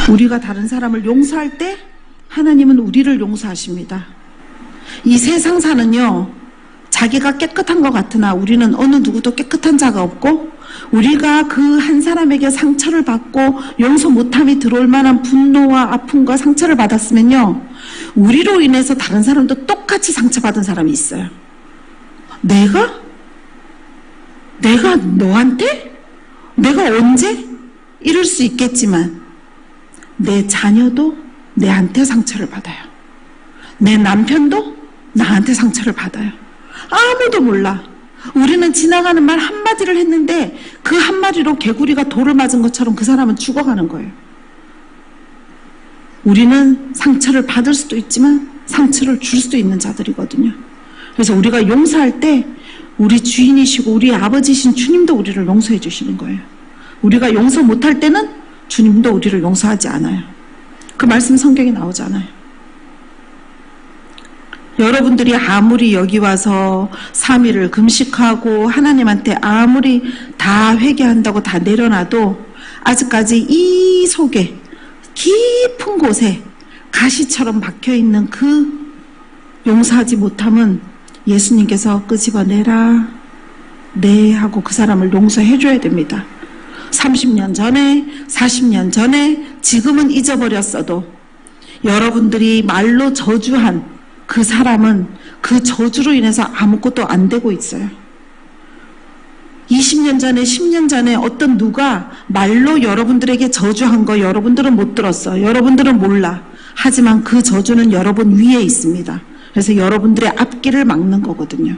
우리가 다른 사람을 용서할 때 하나님은 우리를 용서하십니다. 이 세상사는요, 자기가 깨끗한 것 같으나 우리는 어느 누구도 깨끗한 자가 없고, 우리가 그 한 사람에게 상처를 받고 용서 못함이 들어올 만한 분노와 아픔과 상처를 받았으면요, 우리로 인해서 다른 사람도 똑같이 상처받은 사람이 있어요. 내가 너한테? 내가 언제? 이럴 수 있겠지만 내 자녀도 내한테 상처를 받아요. 내 남편도 나한테 상처를 받아요. 아무도 몰라. 우리는 지나가는 말 한마디를 했는데 그 한마디로 개구리가 돌을 맞은 것처럼 그 사람은 죽어가는 거예요. 우리는 상처를 받을 수도 있지만 상처를 줄 수도 있는 자들이거든요. 그래서 우리가 용서할 때 우리 주인이시고 우리 아버지신 주님도 우리를 용서해 주시는 거예요. 우리가 용서 못할 때는 주님도 우리를 용서하지 않아요. 그 말씀 성경에 나오잖아요. 여러분들이 아무리 여기 와서 3일을 금식하고 하나님한테 아무리 다 회개한다고 다 내려놔도 아직까지 이 속에 깊은 곳에 가시처럼 박혀있는 그 용서하지 못함은 예수님께서 끄집어내라, 네 하고 그 사람을 용서해줘야 됩니다. 30년 전에, 40년 전에, 지금은 잊어버렸어도 여러분들이 말로 저주한 그 사람은 그 저주로 인해서 아무것도 안 되고 있어요. 20년 전에, 10년 전에 어떤 누가 말로 여러분들에게 저주한 거 여러분들은 못 들었어. 여러분들은 몰라. 하지만 그 저주는 여러분 위에 있습니다. 그래서 여러분들의 앞길을 막는 거거든요.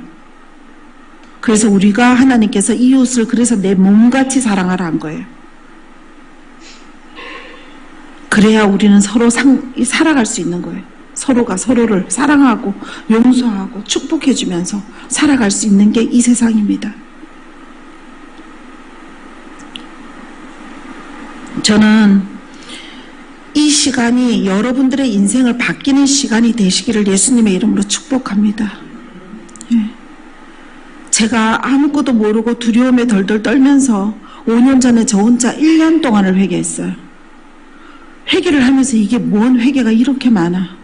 그래서 우리가 하나님께서 이웃을 그래서 내 몸같이 사랑하라 한 거예요. 그래야 우리는 서로 살아갈 수 있는 거예요. 서로가 서로를 사랑하고 용서하고 축복해주면서 살아갈 수 있는 게 이 세상입니다. 저는 이 시간이 여러분들의 인생을 바뀌는 시간이 되시기를 예수님의 이름으로 축복합니다. 제가 아무것도 모르고 두려움에 덜덜 떨면서 5년 전에 저 혼자 1년 동안을 회개했어요. 회개를 하면서 이게 뭔 회개가 이렇게 많아.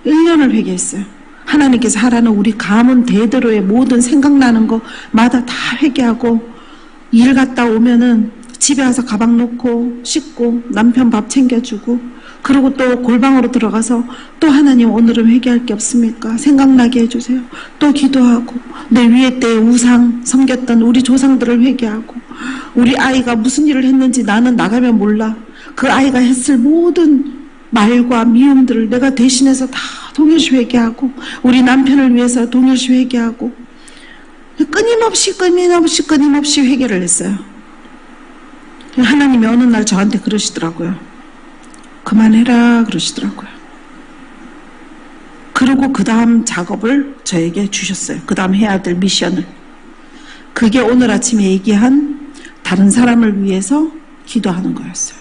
1년을 회개했어요. 하나님께서 하라는 우리 가문 대대로의 모든 생각나는 거마다 다 회개하고, 일 갔다 오면은 집에 와서 가방 놓고 씻고 남편 밥 챙겨주고, 그리고 또 골방으로 들어가서 또 하나님 오늘은 회개할 게 없습니까? 생각나게 해주세요. 또 기도하고, 내 위에 때 우상 섬겼던 우리 조상들을 회개하고, 우리 아이가 무슨 일을 했는지 나는 나가면 몰라. 그 아이가 했을 모든 말과 미움들을 내가 대신해서 다 동일시 회개하고, 우리 남편을 위해서 동일시 회개하고, 끊임없이 회개를 했어요. 하나님이 어느 날 저한테 그러시더라고요. 그만해라 그러시더라고요. 그리고 그 다음 작업을 저에게 주셨어요. 그 다음 해야 될 미션을. 그게 오늘 아침에 얘기한 다른 사람을 위해서 기도하는 거였어요.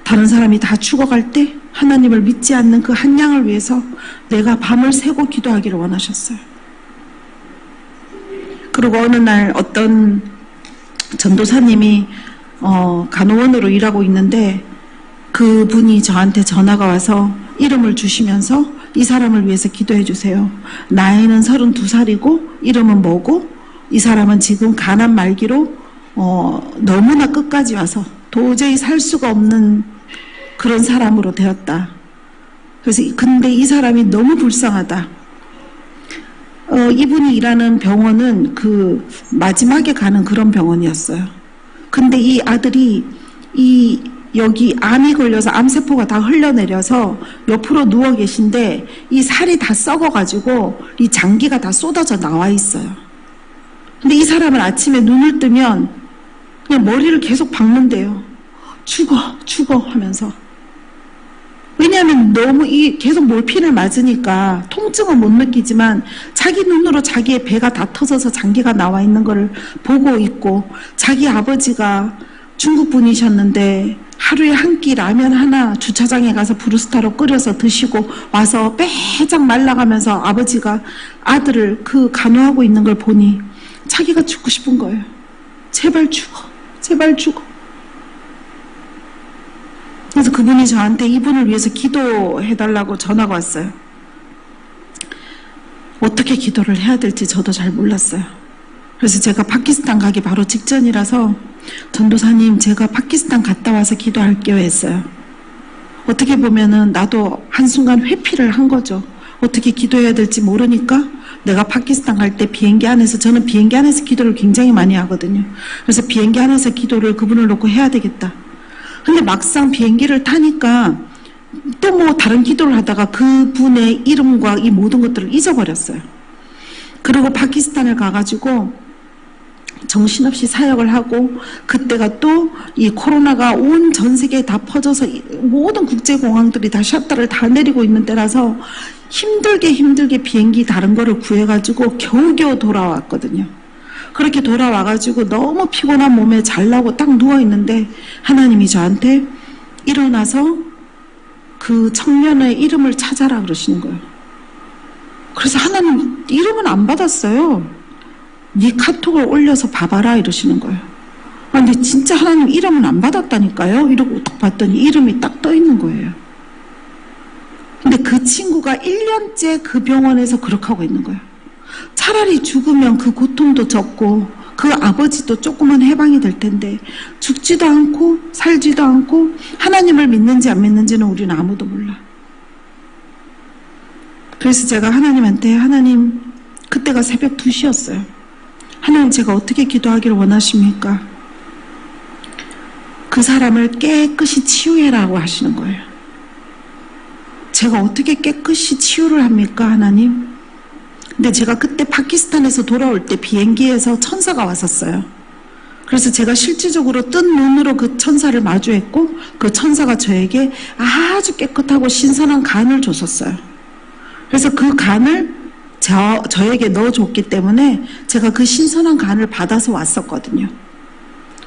다른 사람이 다 죽어갈 때 하나님을 믿지 않는 그 한 양을 위해서 내가 밤을 새고 기도하기를 원하셨어요. 그리고 어느 날 어떤 전도사님이 간호원으로 일하고 있는데 그분이 저한테 전화가 와서 이름을 주시면서 이 사람을 위해서 기도해 주세요. 나이는 32살이고 이름은 뭐고 이 사람은 지금 가난 말기로 너무나 끝까지 와서 도저히 살 수가 없는 그런 사람으로 되었다. 그래서 근데 이 사람이 너무 불쌍하다. 이분이 일하는 병원은 그 마지막에 가는 그런 병원이었어요. 근데 이 아들이 여기 암이 걸려서 암세포가 다 흘러내려서 옆으로 누워 계신데 이 살이 다 썩어가지고 이 장기가 다 쏟아져 나와 있어요. 근데 이 사람은 아침에 눈을 뜨면 그냥 머리를 계속 박는데요. 죽어 하면서. 왜냐하면 너무 계속 몰핀을 맞으니까 통증은 못 느끼지만 자기 눈으로 자기의 배가 다 터져서 장기가 나와 있는 거를 보고 있고, 자기 아버지가 중국 분이셨는데 하루에 한 끼 라면 하나 주차장에 가서 브루스타로 끓여서 드시고 와서 빼짝 말라가면서 아버지가 아들을 그 간호하고 있는 걸 보니 자기가 죽고 싶은 거예요. 제발 죽어. 그래서 그분이 저한테 이분을 위해서 기도해달라고 전화가 왔어요. 어떻게 기도를 해야 될지 저도 잘 몰랐어요. 그래서 제가 파키스탄 가기 바로 직전이라서 전도사님 제가 파키스탄 갔다 와서 기도할게요 했어요. 어떻게 보면은 나도 한순간 회피를 한 거죠. 어떻게 기도해야 될지 모르니까 내가 파키스탄 갈 때 비행기 안에서, 저는 비행기 안에서 기도를 굉장히 많이 하거든요. 그래서 비행기 안에서 기도를 그분을 놓고 해야 되겠다. 근데 막상 비행기를 타니까 또 뭐 다른 기도를 하다가 그분의 이름과 이 모든 것들을 잊어버렸어요. 그리고 파키스탄을 가가지고 정신없이 사역을 하고, 그때가 또 이 코로나가 온 전 세계에 다 퍼져서 모든 국제공항들이 다 셔터를 다 내리고 있는 때라서 힘들게 비행기 다른 거를 구해가지고 겨우겨우 돌아왔거든요. 그렇게 돌아와가지고 너무 피곤한 몸에 잘라고 딱 누워있는데 하나님이 저한테 일어나서 그 청년의 이름을 찾아라 그러시는 거예요. 그래서 하나님 이름은 안 받았어요. 네 카톡을 올려서 봐봐라 이러시는 거예요. 근데 진짜 하나님 이름은 안 받았다니까요. 이러고 딱 봤더니 이름이 딱 떠 있는 거예요. 근데 그 친구가 1년째 그 병원에서 그렇게 하고 있는 거예요. 차라리 죽으면 그 고통도 적고 그 아버지도 조금은 해방이 될 텐데 죽지도 않고 살지도 않고 하나님을 믿는지 안 믿는지는 우리는 아무도 몰라. 그래서 제가 하나님한테, 하나님, 그때가 새벽 2시였어요. 하나님, 제가 어떻게 기도하기를 원하십니까? 그 사람을 깨끗이 치유해라고 하시는 거예요. 제가 어떻게 깨끗이 치유를 합니까, 하나님? 근데 제가 그때 파키스탄에서 돌아올 때 비행기에서 천사가 왔었어요. 그래서 제가 실질적으로 뜬 눈으로 그 천사를 마주했고, 그 천사가 저에게 아주 깨끗하고 신선한 간을 줬었어요. 그래서 그 간을 저에게 넣어줬기 때문에 제가 그 신선한 간을 받아서 왔었거든요.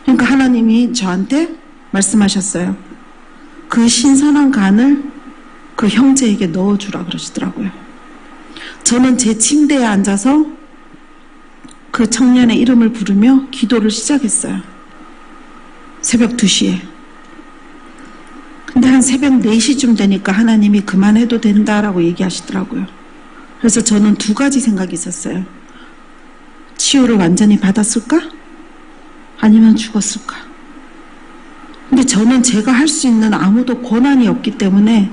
그러니까 하나님이 저한테 말씀하셨어요. 그 신선한 간을 그 형제에게 넣어주라 그러시더라고요. 저는 제 침대에 앉아서 그 청년의 이름을 부르며 기도를 시작했어요. 새벽 2시에. 근데 한 새벽 4시쯤 되니까 하나님이 그만해도 된다라고 얘기하시더라고요. 그래서 저는 두 가지 생각이 있었어요. 치유를 완전히 받았을까? 아니면 죽었을까? 근데 저는 제가 할 수 있는 아무도 권한이 없기 때문에,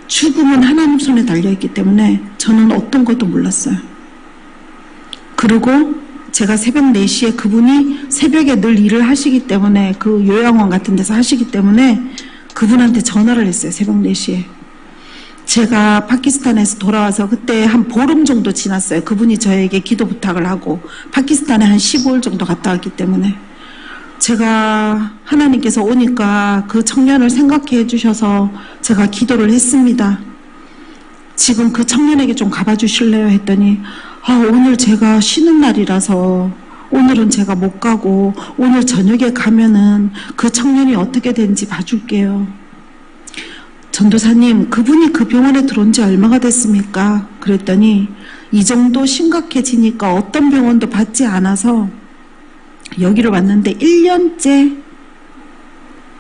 죽음은 하나님 손에 달려있기 때문에 저는 어떤 것도 몰랐어요. 그리고 제가 새벽 4시에 그분이 새벽에 늘 일을 하시기 때문에, 그 요양원 같은 데서 하시기 때문에 그분한테 전화를 했어요. 새벽 4시에. 제가 파키스탄에서 돌아와서 그때 한 보름 정도 지났어요. 그분이 저에게 기도 부탁을 하고 파키스탄에 한 15일 정도 갔다 왔기 때문에 제가 하나님께서 오니까 그 청년을 생각해 주셔서 제가 기도를 했습니다. 지금 그 청년에게 좀 가봐 주실래요? 했더니 오늘 제가 쉬는 날이라서 오늘은 제가 못 가고 오늘 저녁에 가면은 그 청년이 어떻게 되는지 봐줄게요. 전도사님, 그분이 그 병원에 들어온 지 얼마가 됐습니까? 그랬더니 이 정도 심각해지니까 어떤 병원도 받지 않아서 여기를 왔는데 1년째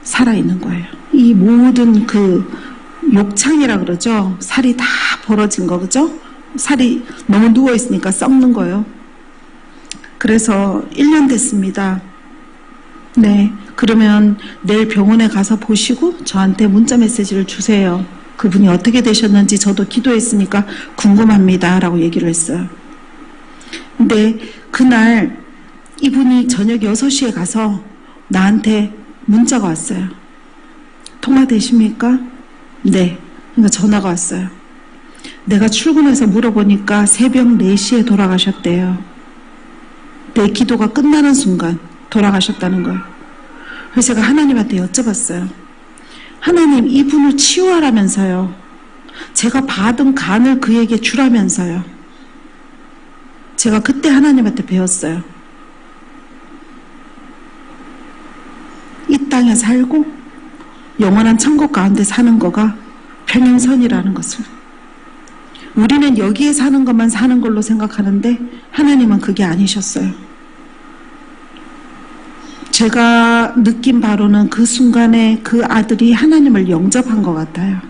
살아있는 거예요. 이 모든 그 욕창이라 그러죠. 살이 다 벌어진 거, 그죠? 살이 너무 누워있으니까 썩는 거예요. 그래서 1년 됐습니다. 네, 그러면 내일 병원에 가서 보시고 저한테 문자 메시지를 주세요. 그분이 어떻게 되셨는지 저도 기도했으니까 궁금합니다 라고 얘기를 했어요. 근데 그날 이분이 저녁 6시에 가서 나한테 문자가 왔어요. 통화되십니까? 네. 그러니까 전화가 왔어요. 내가 출근해서 물어보니까 새벽 4시에 돌아가셨대요. 내 기도가 끝나는 순간 돌아가셨다는 거예요. 그래서 제가 하나님한테 여쭤봤어요. 하나님, 이분을 치유하라면서요. 제가 받은 간을 그에게 주라면서요. 제가 그때 하나님한테 배웠어요. 이 땅에 살고 영원한 천국 가운데 사는 거가 평행선이라는 것을. 우리는 여기에 사는 것만 사는 걸로 생각하는데 하나님은 그게 아니셨어요. 제가 느낀 바로는 그 순간에 그 아들이 하나님을 영접한 것 같아요.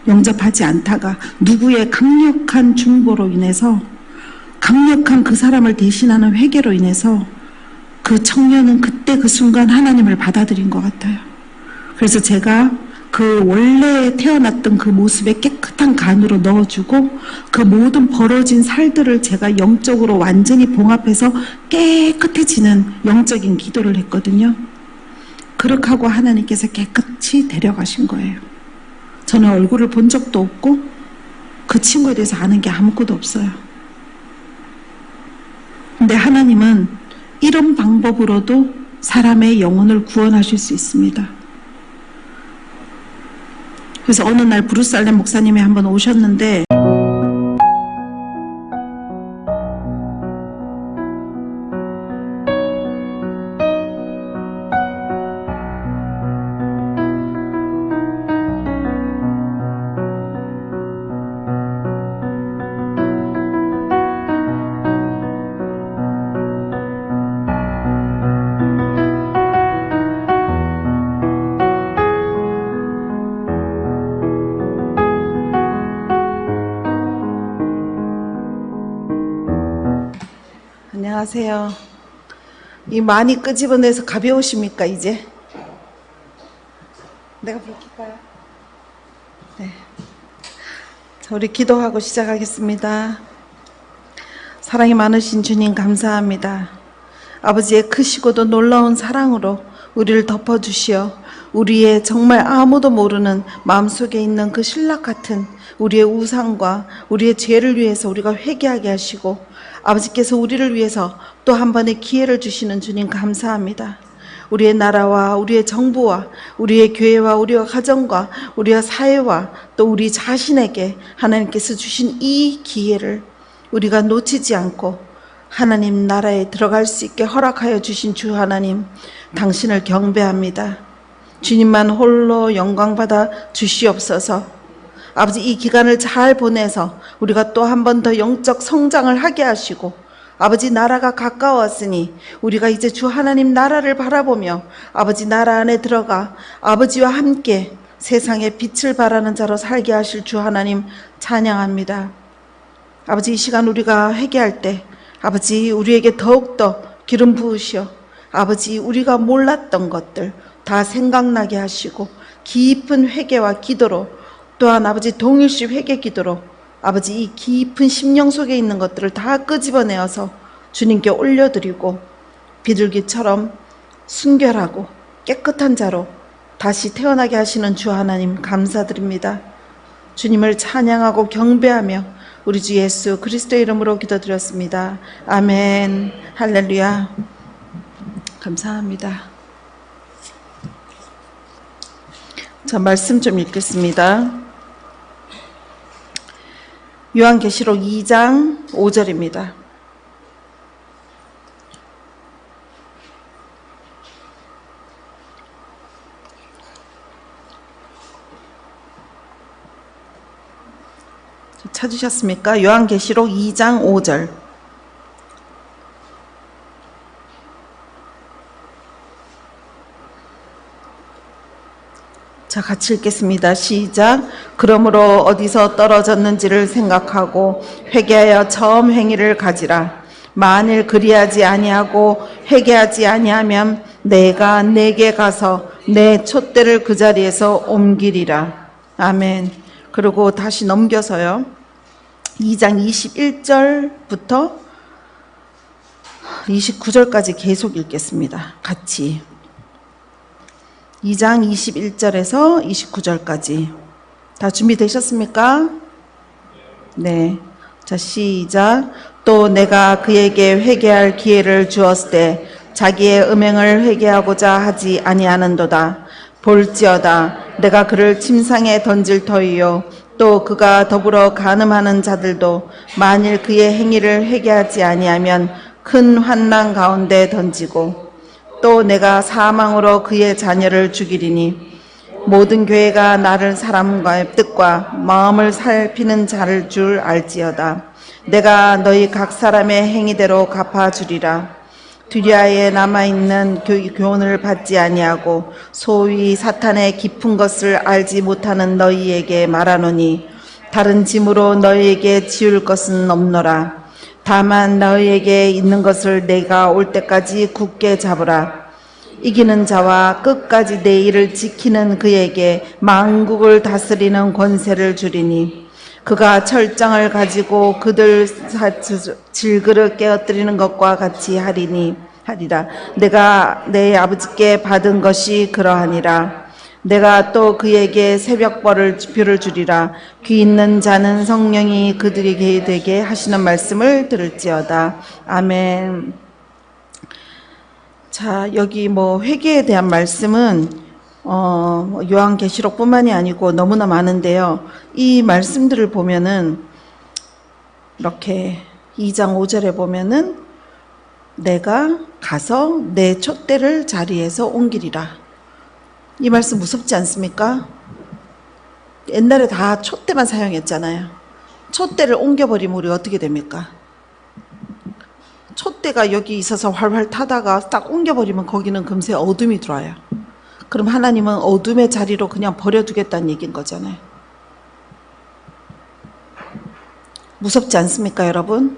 영접하지 않다가 누구의 강력한 중보로 인해서, 강력한 그 사람을 대신하는 회개로 인해서 그 청년은 그때 그 순간 하나님을 받아들인 것 같아요. 그래서 제가 그 원래 태어났던 그 모습에 깨끗한 간으로 넣어주고 그 모든 벌어진 살들을 제가 영적으로 완전히 봉합해서 깨끗해지는 영적인 기도를 했거든요. 그렇게 하고 하나님께서 깨끗이 데려가신 거예요. 저는 얼굴을 본 적도 없고 그 친구에 대해서 아는 게 아무것도 없어요. 근데 하나님은 이런 방법으로도 사람의 영혼을 구원하실 수 있습니다. 그래서 어느 날 브루살렘 목사님이 한번 오셨는데 안녕하세요. 이 많이 끄집어내서 가벼우십니까 이제? 내가 불킬까요? 네. 자, 우리 기도하고 시작하겠습니다. 사랑이 많으신 주님 감사합니다. 아버지의 크시고도 놀라운 사랑으로 우리를 덮어주시어 우리의 정말 아무도 모르는 마음속에 있는 그 신락 같은 우리의 우상과 우리의 죄를 위해서 우리가 회개하게 하시고 아버지께서 우리를 위해서 또 한 번의 기회를 주시는 주님 감사합니다. 우리의 나라와 우리의 정부와 우리의 교회와 우리의 가정과 우리의 사회와 또 우리 자신에게 하나님께서 주신 이 기회를 우리가 놓치지 않고 하나님 나라에 들어갈 수 있게 허락하여 주신 주 하나님, 당신을 경배합니다. 주님만 홀로 영광받아 주시옵소서. 아버지, 이 기간을 잘 보내서 우리가 또 한 번 더 영적 성장을 하게 하시고, 아버지 나라가 가까웠으니 우리가 이제 주 하나님 나라를 바라보며 아버지 나라 안에 들어가 아버지와 함께 세상에 빛을 발하는 자로 살게 하실 주 하나님 찬양합니다. 아버지, 이 시간 우리가 회개할 때 아버지 우리에게 더욱더 기름 부으시어 아버지 우리가 몰랐던 것들 다 생각나게 하시고 깊은 회개와 기도로, 또한 아버지 동일시 회개 기도로 아버지 이 깊은 심령 속에 있는 것들을 다 끄집어내어서 주님께 올려드리고 비둘기처럼 순결하고 깨끗한 자로 다시 태어나게 하시는 주 하나님 감사드립니다. 주님을 찬양하고 경배하며 우리 주 예수 그리스도의 이름으로 기도드렸습니다. 아멘. 할렐루야. 감사합니다. 자, 말씀 좀 읽겠습니다. 요한계시록 2장 5절입니다. 찾으셨습니까? 요한계시록 2장 5절. 자, 같이 읽겠습니다. 시작. 그러므로 어디서 떨어졌는지를 생각하고 회개하여 처음 행위를 가지라. 만일 그리하지 아니하고 회개하지 아니하면 내가 내게 가서 내 촛대를 그 자리에서 옮기리라. 아멘. 그리고 다시 넘겨서요. 2장 21절부터 29절까지 계속 읽겠습니다. 같이. 2장 21절에서 29절까지. 다 준비되셨습니까? 네. 자, 시작. 또 내가 그에게 회개할 기회를 주었을 때 자기의 음행을 회개하고자 하지 아니하는도다. 볼지어다 내가 그를 침상에 던질 터이요 또 그가 더불어 간음하는 자들도 만일 그의 행위를 회개하지 아니하면 큰 환난 가운데 던지고, 또 내가 사망으로 그의 자녀를 죽이리니 모든 교회가 나를 사람과의 뜻과 마음을 살피는 자를 줄 알지어다. 내가 너희 각 사람의 행위대로 갚아주리라. 두리아에 남아있는 교훈을 받지 아니하고 소위 사탄의 깊은 것을 알지 못하는 너희에게 말하노니 다른 짐으로 너희에게 지울 것은 없노라. 다만 너희에게 있는 것을 내가 올 때까지 굳게 잡으라. 이기는 자와 끝까지 내 일을 지키는 그에게 만국을 다스리는 권세를 주리니 그가 철장을 가지고 그들 질그릇 깨어뜨리는 것과 같이 하리라. 내가 내 아버지께 받은 것이 그러하니라. 내가 또 그에게 새벽벌을 뷰를 주리라. 귀 있는 자는 성령이 그들에게 되게 하시는 말씀을 들을지어다. 아멘. 자, 여기 회개에 대한 말씀은 요한계시록뿐만이 아니고 너무나 많은데요. 이 말씀들을 보면은 이렇게 2장 5절에 보면은 내가 가서 내 촛대를 자리에서 옮기리라. 이 말씀 무섭지 않습니까? 옛날에 다 촛대만 사용했잖아요. 촛대를 옮겨버리면 우리 어떻게 됩니까? 촛대가 여기 있어서 활활 타다가 딱 옮겨버리면 거기는 금세 어둠이 들어와요. 그럼 하나님은 어둠의 자리로 그냥 버려두겠다는 얘기인 거잖아요. 무섭지 않습니까, 여러분?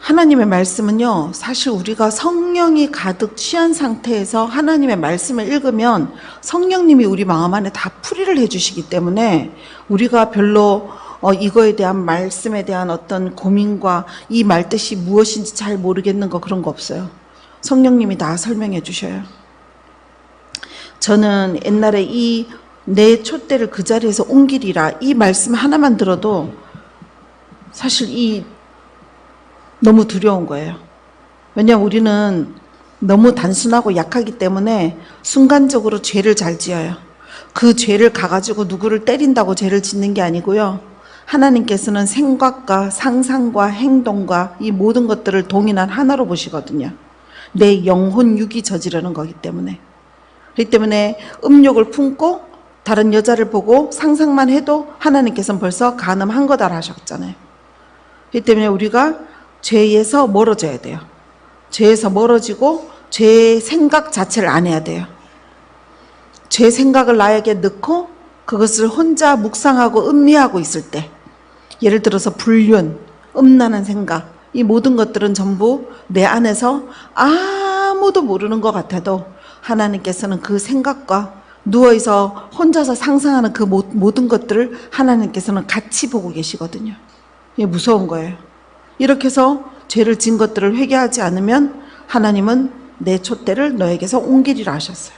하나님의 말씀은요, 사실 우리가 성령이 가득 취한 상태에서 하나님의 말씀을 읽으면 성령님이 우리 마음 안에 다 풀이를 해주시기 때문에 우리가 별로 이거에 대한 말씀에 대한 어떤 고민과 이 말뜻이 무엇인지 잘 모르겠는 거 그런 거 없어요. 성령님이 다 설명해 주셔요. 저는 옛날에 이 내 촛대를 그 자리에서 옮기리라 이 말씀 하나만 들어도 사실 너무 두려운 거예요. 왜냐하면 우리는 너무 단순하고 약하기 때문에 순간적으로 죄를 잘 지어요. 그 죄를 가가지고 누구를 때린다고 죄를 짓는 게 아니고요. 하나님께서는 생각과 상상과 행동과 이 모든 것들을 동일한 하나로 보시거든요. 내 영혼 육이 저지르는 거기 때문에. 그렇기 때문에 음욕을 품고 다른 여자를 보고 상상만 해도 하나님께서는 벌써 간음한 거다 하셨잖아요. 그렇기 때문에 우리가 죄에서 멀어져야 돼요. 죄에서 멀어지고 죄의 생각 자체를 안 해야 돼요. 죄 생각을 나에게 넣고 그것을 혼자 묵상하고 음미하고 있을 때, 예를 들어서 불륜, 음란한 생각, 이 모든 것들은 전부 내 안에서 아무도 모르는 것 같아도 하나님께서는 그 생각과 누워있어 혼자서 상상하는 그 모든 것들을 하나님께서는 같이 보고 계시거든요. 이게 무서운 거예요. 이렇게 해서 죄를 진 것들을 회개하지 않으면 하나님은 내 촛대를 너에게서 옮기리라 하셨어요.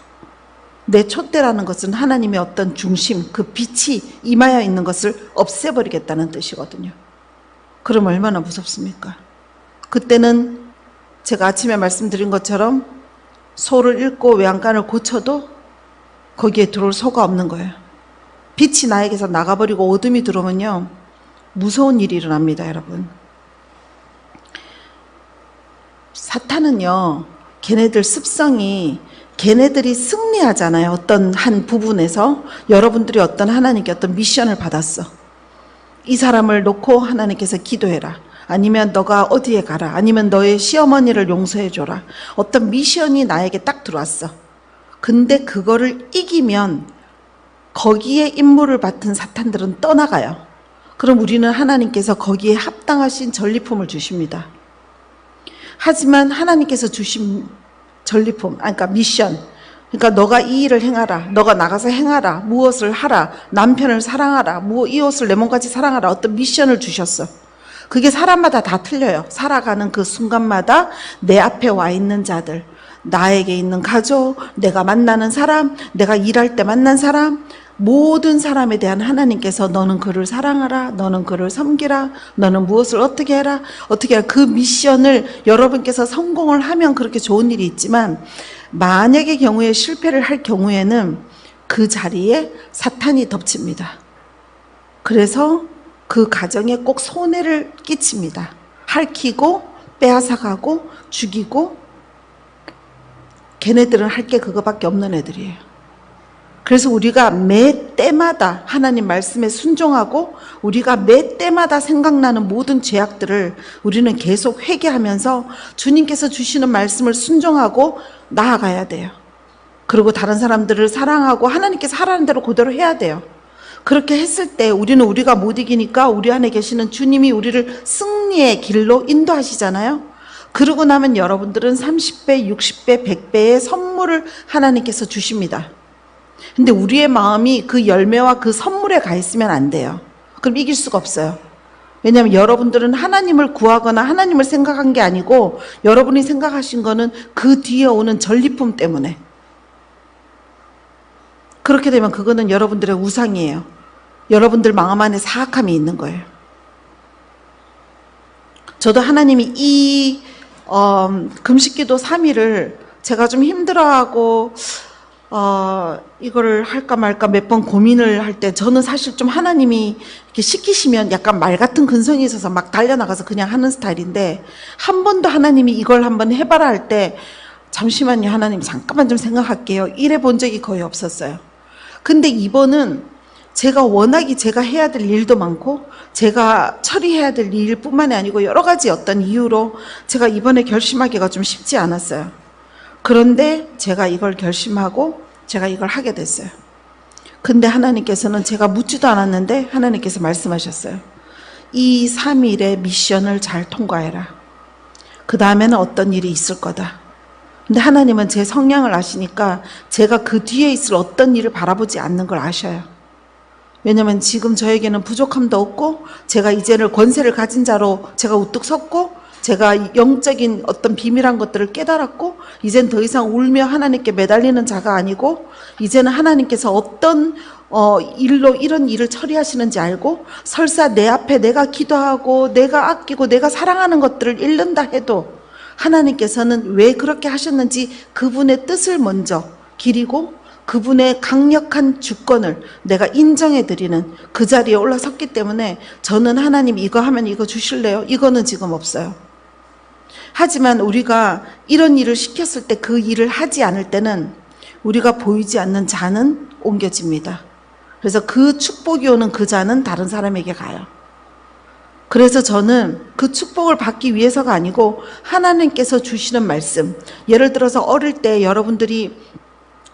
내 촛대라는 것은 하나님의 어떤 중심, 그 빛이 임하여 있는 것을 없애버리겠다는 뜻이거든요. 그럼 얼마나 무섭습니까? 그때는 제가 아침에 말씀드린 것처럼 소를 잃고 외양간을 고쳐도 거기에 들어올 소가 없는 거예요. 빛이 나에게서 나가버리고 어둠이 들어오면요, 무서운 일이 일어납니다, 여러분. 사탄은요, 걔네들 습성이 걔네들이 승리하잖아요. 어떤 한 부분에서 여러분들이 어떤 하나님께 어떤 미션을 받았어. 이 사람을 놓고 하나님께서 기도해라. 아니면 너가 어디에 가라. 아니면 너의 시어머니를 용서해줘라. 어떤 미션이 나에게 딱 들어왔어. 근데 그거를 이기면 거기에 임무를 맡은 사탄들은 떠나가요. 그럼 우리는 하나님께서 거기에 합당하신 전리품을 주십니다. 하지만 하나님께서 주신 전리품, 그러니까 미션, 그러니까 너가 이 일을 행하라, 너가 나가서 행하라, 무엇을 하라, 남편을 사랑하라, 이 옷을 내 몸같이 사랑하라, 어떤 미션을 주셨어. 그게 사람마다 다 틀려요. 살아가는 그 순간마다 내 앞에 와 있는 자들, 나에게 있는 가족, 내가 만나는 사람, 내가 일할 때 만난 사람, 모든 사람에 대한 하나님께서 너는 그를 사랑하라, 너는 그를 섬기라, 너는 무엇을 어떻게 해라, 어떻게 해라. 그 미션을 여러분께서 성공을 하면 그렇게 좋은 일이 있지만, 만약의 경우에 실패를 할 경우에는 그 자리에 사탄이 덮칩니다. 그래서 그 가정에 꼭 손해를 끼칩니다. 핥히고 빼앗아가고 죽이고, 걔네들은 할 게 그거밖에 없는 애들이에요. 그래서 우리가 매 때마다 하나님 말씀에 순종하고 우리가 매 때마다 생각나는 모든 죄악들을 우리는 계속 회개하면서 주님께서 주시는 말씀을 순종하고 나아가야 돼요. 그리고 다른 사람들을 사랑하고 하나님께서 하라는 대로 그대로 해야 돼요. 그렇게 했을 때 우리는 우리가 못 이기니까 우리 안에 계시는 주님이 우리를 승리의 길로 인도하시잖아요. 그러고 나면 여러분들은 30배, 60배, 100배의 선물을 하나님께서 주십니다. 근데 우리의 마음이 그 열매와 그 선물에 가 있으면 안 돼요. 그럼 이길 수가 없어요. 왜냐하면 여러분들은 하나님을 구하거나 하나님을 생각한 게 아니고 여러분이 생각하신 거는 그 뒤에 오는 전리품 때문에. 그렇게 되면 그거는 여러분들의 우상이에요. 여러분들 마음 안에 사악함이 있는 거예요. 저도 하나님이 이 금식기도 3일을 제가 좀 힘들어하고 이거를 할까 말까 몇 번 고민을 할 때 저는 사실 좀 하나님이 이렇게 시키시면 약간 말 같은 근성이 있어서 막 달려나가서 그냥 하는 스타일인데 한 번도 하나님이 이걸 한번 해봐라 할 때 잠시만요 하나님 잠깐만 좀 생각할게요 이래 본 적이 거의 없었어요. 근데 이번은 제가 워낙에 제가 해야 될 일도 많고 제가 처리해야 될 일뿐만이 아니고 여러 가지 어떤 이유로 제가 이번에 결심하기가 좀 쉽지 않았어요. 그런데 제가 이걸 결심하고 제가 이걸 하게 됐어요. 근데 하나님께서는 제가 묻지도 않았는데 하나님께서 말씀하셨어요. 이 3일의 미션을 잘 통과해라. 그 다음에는 어떤 일이 있을 거다. 근데 하나님은 제 성향을 아시니까 제가 그 뒤에 있을 어떤 일을 바라보지 않는 걸 아셔요. 왜냐면 지금 저에게는 부족함도 없고 제가 이제는 권세를 가진 자로 제가 우뚝 섰고 제가 영적인 어떤 비밀한 것들을 깨달았고 이젠 더 이상 울며 하나님께 매달리는 자가 아니고 이제는 하나님께서 어떤 일로 이런 일을 처리하시는지 알고 설사 내 앞에 내가 기도하고 내가 아끼고 내가 사랑하는 것들을 잃는다 해도 하나님께서는 왜 그렇게 하셨는지 그분의 뜻을 먼저 기리고 그분의 강력한 주권을 내가 인정해 드리는 그 자리에 올라섰기 때문에 저는 하나님 이거 하면 이거 주실래요? 이거는 지금 없어요. 하지만 우리가 이런 일을 시켰을 때 그 일을 하지 않을 때는 우리가 보이지 않는 자는 옮겨집니다. 그래서 그 축복이 오는 그 자는 다른 사람에게 가요. 그래서 저는 그 축복을 받기 위해서가 아니고 하나님께서 주시는 말씀, 예를 들어서 어릴 때 여러분들이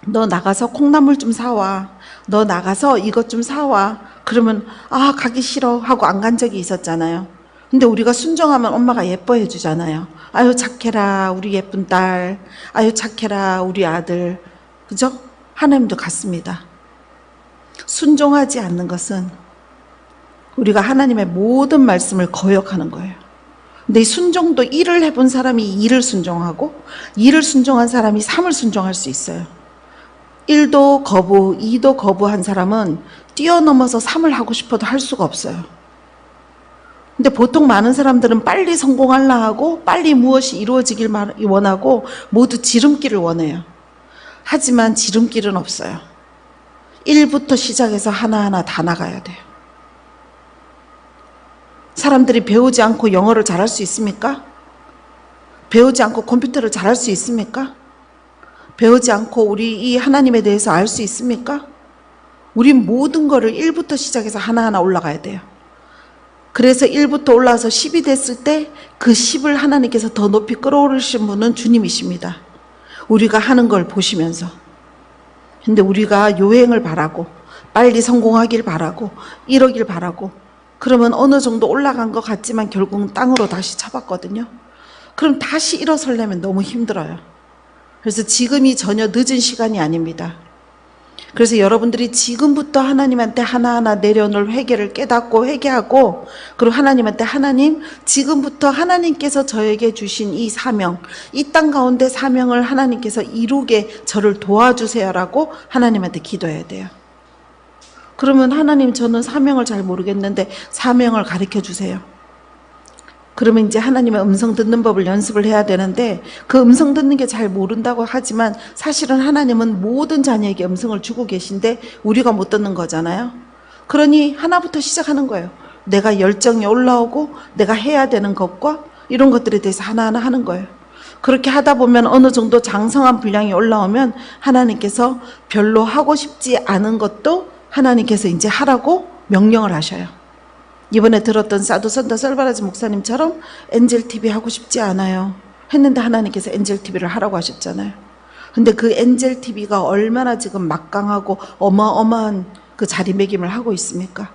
너 나가서 콩나물 좀 사와, 너 나가서 이것 좀 사와, 그러면 아 가기 싫어 하고 안 간 적이 있었잖아요. 근데 우리가 순종하면 엄마가 예뻐해 주잖아요. 아유 착해라 우리 예쁜 딸, 아유 착해라 우리 아들. 그죠? 하나님도 같습니다. 순종하지 않는 것은 우리가 하나님의 모든 말씀을 거역하는 거예요. 근데 이 순종도 일을 해본 사람이 일을 순종하고 일을 순종한 사람이 삶을 순종할 수 있어요. 1도 거부, 2도 거부한 사람은 뛰어넘어서 3을 하고 싶어도 할 수가 없어요. 근데 보통 많은 사람들은 빨리 성공하려 하고 빨리 무엇이 이루어지길 원하고 모두 지름길을 원해요. 하지만 지름길은 없어요. 1부터 시작해서 하나하나 다 나가야 돼요. 사람들이 배우지 않고 영어를 잘할 수 있습니까? 배우지 않고 컴퓨터를 잘할 수 있습니까? 배우지 않고 우리 이 하나님에 대해서 알 수 있습니까? 우린 모든 거를 1부터 시작해서 하나하나 올라가야 돼요. 그래서 1부터 올라와서 10이 됐을 때 그 10을 하나님께서 더 높이 끌어올리신 분은 주님이십니다. 우리가 하는 걸 보시면서. 근데 우리가 요행을 바라고 빨리 성공하길 바라고 이러길 바라고 그러면 어느 정도 올라간 것 같지만 결국은 땅으로 다시 쳐봤거든요. 그럼 다시 일어서려면 너무 힘들어요. 그래서 지금이 전혀 늦은 시간이 아닙니다. 그래서 여러분들이 지금부터 하나님한테 하나하나 내려놓을 회개를 깨닫고 회개하고 그리고 하나님한테 하나님 지금부터 하나님께서 저에게 주신 이 사명 이 땅 가운데 사명을 하나님께서 이루게 저를 도와주세요라고 하나님한테 기도해야 돼요. 그러면 하나님 저는 사명을 잘 모르겠는데 사명을 가르쳐 주세요. 그러면 이제 하나님의 음성 듣는 법을 연습을 해야 되는데 그 음성 듣는 게 잘 모른다고 하지만 사실은 하나님은 모든 자녀에게 음성을 주고 계신데 우리가 못 듣는 거잖아요. 그러니 하나부터 시작하는 거예요. 내가 열정이 올라오고 내가 해야 되는 것과 이런 것들에 대해서 하나하나 하는 거예요. 그렇게 하다 보면 어느 정도 장성한 분량이 올라오면 하나님께서 별로 하고 싶지 않은 것도 하나님께서 이제 하라고 명령을 하셔요. 이번에 들었던 사도선다 설바라지 목사님처럼 엔젤 TV 하고 싶지 않아요. 했는데 하나님께서 엔젤 TV를 하라고 하셨잖아요. 근데 그 엔젤 TV가 얼마나 지금 막강하고 어마어마한 그 자리매김을 하고 있습니까?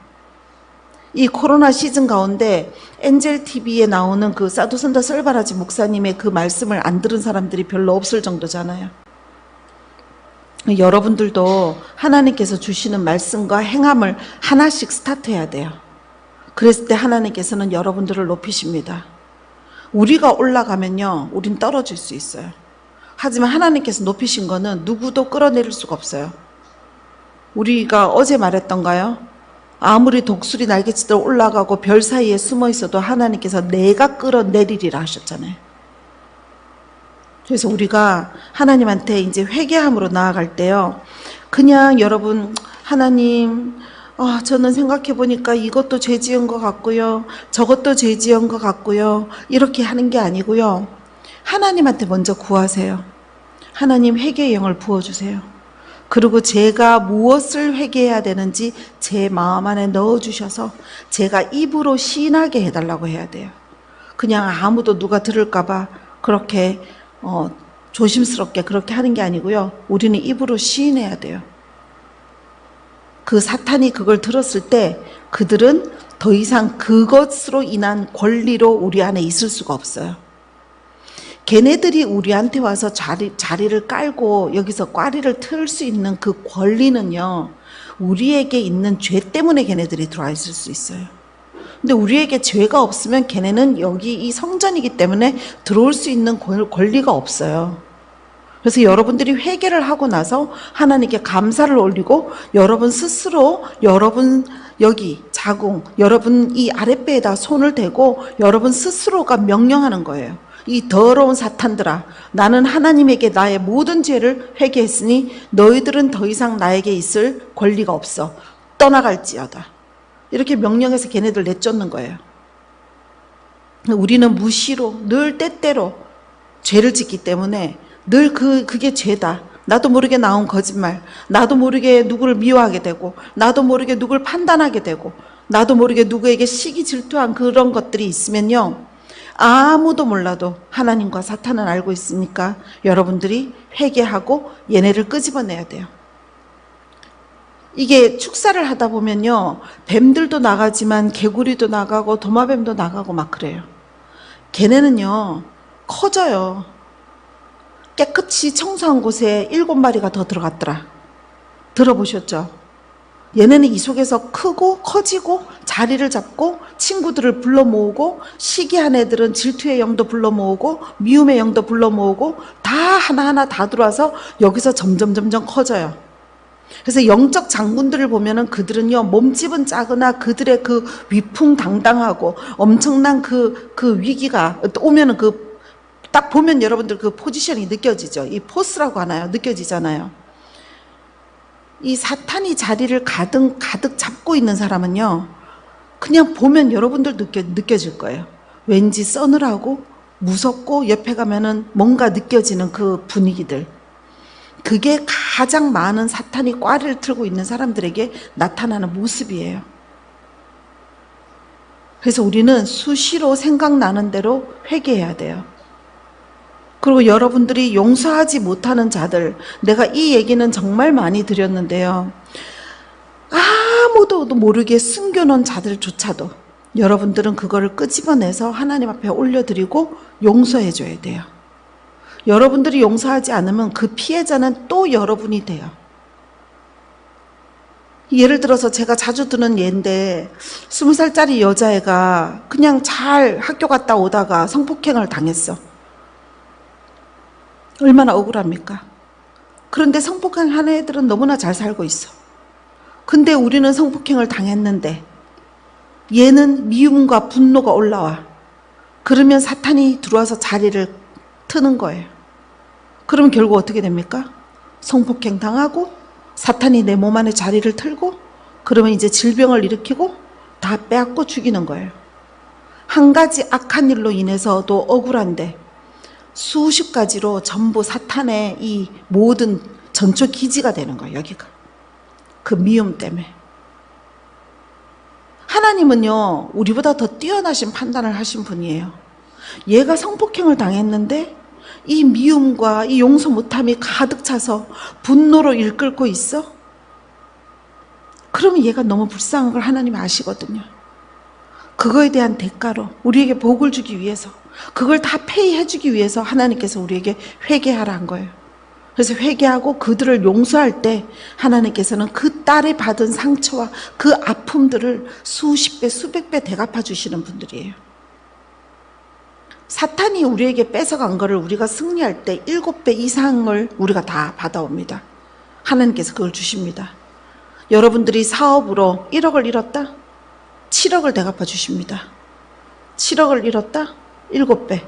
이 코로나 시즌 가운데 엔젤 TV에 나오는 그 사도선다 설바라지 목사님의 그 말씀을 안 들은 사람들이 별로 없을 정도잖아요. 여러분들도 하나님께서 주시는 말씀과 행함을 하나씩 스타트해야 돼요. 그랬을 때 하나님께서는 여러분들을 높이십니다. 우리가 올라가면요, 우린 떨어질 수 있어요. 하지만 하나님께서 높이신 거는 누구도 끌어내릴 수가 없어요. 우리가 어제 말했던가요? 아무리 독수리 날개치듯 올라가고 별 사이에 숨어 있어도 하나님께서 내가 끌어내리리라 하셨잖아요. 그래서 우리가 하나님한테 이제 회개함으로 나아갈 때요, 그냥 여러분, 하나님, 저는 생각해 보니까 이것도 죄 지은 것 같고요, 저것도 죄 지은 것 같고요, 이렇게 하는 게 아니고요, 하나님한테 먼저 구하세요. 하나님 회개의 영을 부어주세요. 그리고 제가 무엇을 회개해야 되는지 제 마음 안에 넣어주셔서 제가 입으로 시인하게 해달라고 해야 돼요. 그냥 아무도 누가 들을까봐 그렇게 조심스럽게 그렇게 하는 게 아니고요, 우리는 입으로 시인해야 돼요. 그 사탄이 그걸 들었을 때 그들은 더 이상 그것으로 인한 권리로 우리 안에 있을 수가 없어요. 걔네들이 우리한테 와서 자리를 깔고 여기서 꽈리를 틀 수 있는 그 권리는요, 우리에게 있는 죄 때문에 걔네들이 들어와 있을 수 있어요. 근데 우리에게 죄가 없으면 걔네는 여기 이 성전이기 때문에 들어올 수 있는 권리가 없어요. 그래서 여러분들이 회개를 하고 나서 하나님께 감사를 올리고 여러분 스스로 여러분 여기 자궁, 여러분 이 아랫배에다 손을 대고 여러분 스스로가 명령하는 거예요. 이 더러운 사탄들아, 나는 하나님에게 나의 모든 죄를 회개했으니 너희들은 더 이상 나에게 있을 권리가 없어. 떠나갈지어다. 이렇게 명령해서 걔네들 내쫓는 거예요. 우리는 무시로 늘 때때로 죄를 짓기 때문에 늘 그게 죄다. 나도 모르게 나온 거짓말, 나도 모르게 누구를 미워하게 되고, 나도 모르게 누구를 판단하게 되고, 나도 모르게 누구에게 시기 질투한 그런 것들이 있으면요, 아무도 몰라도 하나님과 사탄은 알고 있으니까 여러분들이 회개하고 얘네를 끄집어내야 돼요. 이게 축사를 하다 보면요, 뱀들도 나가지만 개구리도 나가고 도마뱀도 나가고 막 그래요. 걔네는요 커져요. 깨끗이 청소한 곳에 7마리가 더 들어갔더라. 들어보셨죠? 얘네는 이 속에서 크고 커지고 자리를 잡고 친구들을 불러 모으고, 시기한 애들은 질투의 영도 불러 모으고 미움의 영도 불러 모으고 다 하나하나 다 들어와서 여기서 점점 커져요. 그래서 영적 장군들을 보면은 그들은요, 몸집은 작으나 그들의 그 위풍당당하고 엄청난 그 위기가 오면은 딱 보면 여러분들 그 포지션이 느껴지죠. 이 포스라고 하나요? 느껴지잖아요. 이 사탄이 자리를 가득 잡고 있는 사람은요, 그냥 보면 여러분들 느껴질 거예요. 왠지 서늘하고 무섭고 옆에 가면은 뭔가 느껴지는 그 분위기들. 그게 가장 많은 사탄이 꽈리를 틀고 있는 사람들에게 나타나는 모습이에요. 그래서 우리는 수시로 생각나는 대로 회개해야 돼요. 그리고 여러분들이 용서하지 못하는 자들, 내가 이 얘기는 정말 많이 드렸는데요, 아무도 모르게 숨겨놓은 자들조차도 여러분들은 그거를 끄집어내서 하나님 앞에 올려드리고 용서해 줘야 돼요. 여러분들이 용서하지 않으면 그 피해자는 또 여러분이 돼요. 예를 들어서 제가 자주 드는 예인데, 20살짜리 여자애가 그냥 잘 학교 갔다 오다가 성폭행을 당했어. 얼마나 억울합니까? 그런데 성폭행하는 애들은 너무나 잘 살고 있어. 근데 우리는 성폭행을 당했는데 얘는 미움과 분노가 올라와. 그러면 사탄이 들어와서 자리를 트는 거예요. 그러면 결국 어떻게 됩니까? 성폭행 당하고 사탄이 내 몸 안에 자리를 틀고, 그러면 이제 질병을 일으키고 다 빼앗고 죽이는 거예요. 한 가지 악한 일로 인해서도 억울한데 수십 가지로 전부 사탄의 이 모든 전초 기지가 되는 거예요. 여기가. 그 미움 때문에. 하나님은요, 우리보다 더 뛰어나신 판단을 하신 분이에요. 얘가 성폭행을 당했는데 이 미움과 이 용서 못함이 가득 차서 분노로 이끌고 있어? 그러면 얘가 너무 불쌍한 걸 하나님이 아시거든요. 그거에 대한 대가로 우리에게 복을 주기 위해서, 그걸 다 페이해 주기 위해서 하나님께서 우리에게 회개하라 한 거예요. 그래서 회개하고 그들을 용서할 때 하나님께서는 그 딸이 받은 상처와 그 아픔들을 수십 배, 수백 배 대갚아 주시는 분들이에요. 사탄이 우리에게 뺏어간 거를 우리가 승리할 때 7배 이상을 우리가 다 받아옵니다. 하나님께서 그걸 주십니다. 여러분들이 사업으로 1억을 잃었다? 7억을 대갚아 주십니다. 7억을 잃었다? 7배.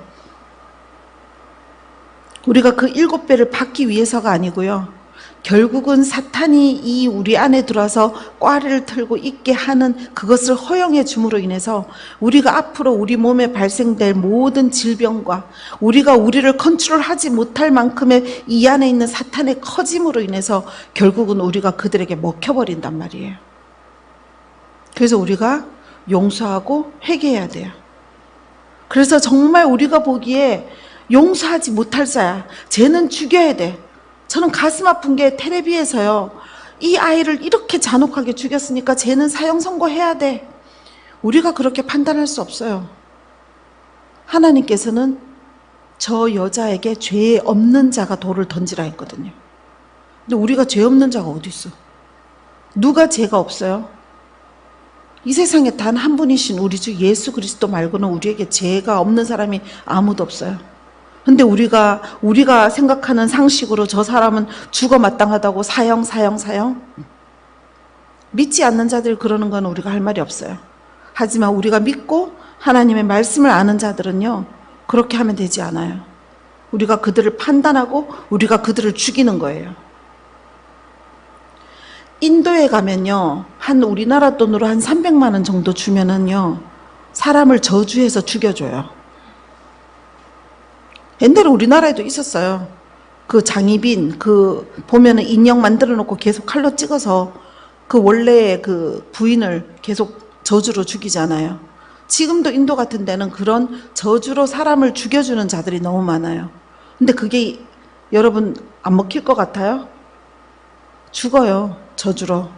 우리가 그 7배를 받기 위해서가 아니고요. 결국은 사탄이 이 우리 안에 들어와서 꽈리를 틀고 있게 하는 그것을 허용해 줌으로 인해서 우리가 앞으로 우리 몸에 발생될 모든 질병과 우리를 컨트롤하지 못할 만큼의 이 안에 있는 사탄의 커짐으로 인해서 결국은 우리가 그들에게 먹혀버린단 말이에요. 그래서 우리가 용서하고 회개해야 돼요. 그래서 정말 우리가 보기에 용서하지 못할 자야, 쟤는 죽여야 돼. 저는 가슴 아픈 게 텔레비에서요, 이 아이를 이렇게 잔혹하게 죽였으니까 쟤는 사형 선고해야 돼. 우리가 그렇게 판단할 수 없어요. 하나님께서는 저 여자에게 죄 없는 자가 돌을 던지라 했거든요. 근데 우리가 죄 없는 자가 어디 있어? 누가 죄가 없어요? 이 세상에 단 한 분이신 우리 주 예수 그리스도 말고는 우리에게 죄가 없는 사람이 아무도 없어요. 근데 우리가 생각하는 상식으로 저 사람은 죽어 마땅하다고 사형. 믿지 않는 자들 그러는 건 우리가 할 말이 없어요. 하지만 우리가 믿고 하나님의 말씀을 아는 자들은요, 그렇게 하면 되지 않아요. 우리가 그들을 판단하고 우리가 그들을 죽이는 거예요. 인도에 가면요, 한 우리나라 돈으로 한 300만 원 정도 주면은요, 사람을 저주해서 죽여줘요. 옛날에 우리나라에도 있었어요. 그 장희빈, 보면은 인형 만들어 놓고 계속 칼로 찍어서 그 원래 그 부인을 계속 저주로 죽이잖아요. 지금도 인도 같은 데는 그런 저주로 사람을 죽여주는 자들이 너무 많아요. 근데 그게 여러분 안 먹힐 것 같아요? 죽어요, 저주로.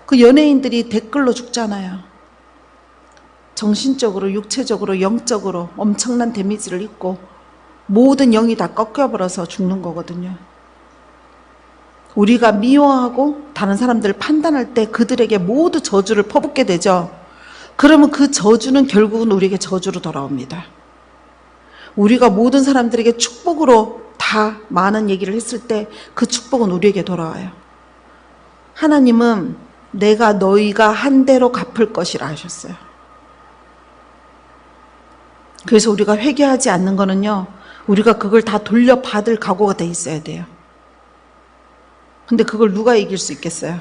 그 연예인들이 댓글로 죽잖아요. 정신적으로, 육체적으로, 영적으로 엄청난 데미지를 입고 모든 영이 다 꺾여버려서 죽는 거거든요. 우리가 미워하고 다른 사람들을 판단할 때 그들에게 모두 저주를 퍼붓게 되죠. 그러면 그 저주는 결국은 우리에게 저주로 돌아옵니다. 우리가 모든 사람들에게 축복으로 다 많은 얘기를 했을 때 그 축복은 우리에게 돌아와요. 하나님은 내가 너희가 한 대로 갚을 것이라 하셨어요. 그래서 우리가 회개하지 않는 거는요, 우리가 그걸 다 돌려받을 각오가 돼 있어야 돼요. 근데 그걸 누가 이길 수 있겠어요?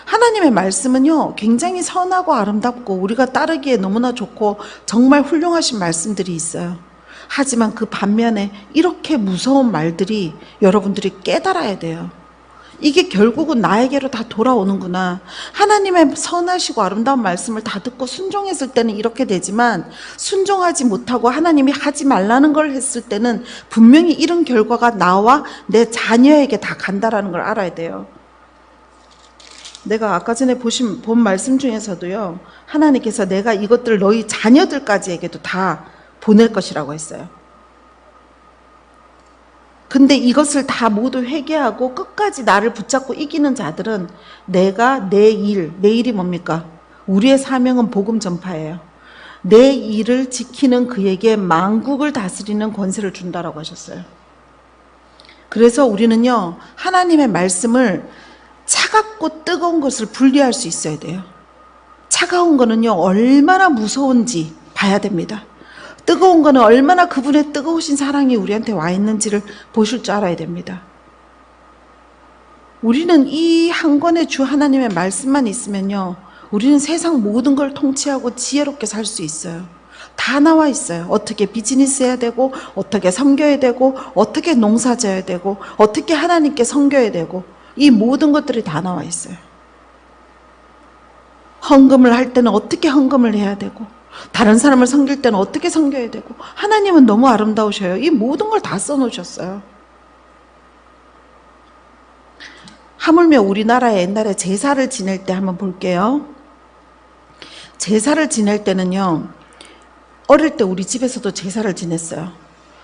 하나님의 말씀은요, 굉장히 선하고 아름답고 우리가 따르기에 너무나 좋고 정말 훌륭하신 말씀들이 있어요. 하지만 그 반면에 이렇게 무서운 말들이 여러분들이 깨달아야 돼요. 이게 결국은 나에게로 다 돌아오는구나. 하나님의 선하시고 아름다운 말씀을 다 듣고 순종했을 때는 이렇게 되지만, 순종하지 못하고 하나님이 하지 말라는 걸 했을 때는 분명히 이런 결과가 나와 내 자녀에게 다 간다라는 걸 알아야 돼요. 내가 아까 전에 본 말씀 중에서도요, 하나님께서 내가 이것들을 너희 자녀들까지에게도 다 보낼 것이라고 했어요. 근데 이것을 다 모두 회개하고 끝까지 나를 붙잡고 이기는 자들은 내가 내 일이 뭡니까? 우리의 사명은 복음 전파예요. 내 일을 지키는 그에게 만국을 다스리는 권세를 준다라고 하셨어요. 그래서 우리는요, 하나님의 말씀을 차갑고 뜨거운 것을 분리할 수 있어야 돼요. 차가운 거는요, 얼마나 무서운지 봐야 됩니다. 뜨거운 거는 얼마나 그분의 뜨거우신 사랑이 우리한테 와 있는지를 보실 줄 알아야 됩니다. 우리는 이 한 권의 주 하나님의 말씀만 있으면요, 우리는 세상 모든 걸 통치하고 지혜롭게 살 수 있어요. 다 나와 있어요. 어떻게 비즈니스 해야 되고, 어떻게 섬겨야 되고, 어떻게 농사 지어야 되고, 어떻게 하나님께 섬겨야 되고, 이 모든 것들이 다 나와 있어요. 헌금을 할 때는 어떻게 헌금을 해야 되고, 다른 사람을 섬길 때는 어떻게 섬겨야 되고, 하나님은 너무 아름다우셔요. 이 모든 걸 다 써놓으셨어요. 하물며 우리나라에 옛날에 제사를 지낼 때 한번 볼게요. 제사를 지낼 때는요, 어릴 때 우리 집에서도 제사를 지냈어요.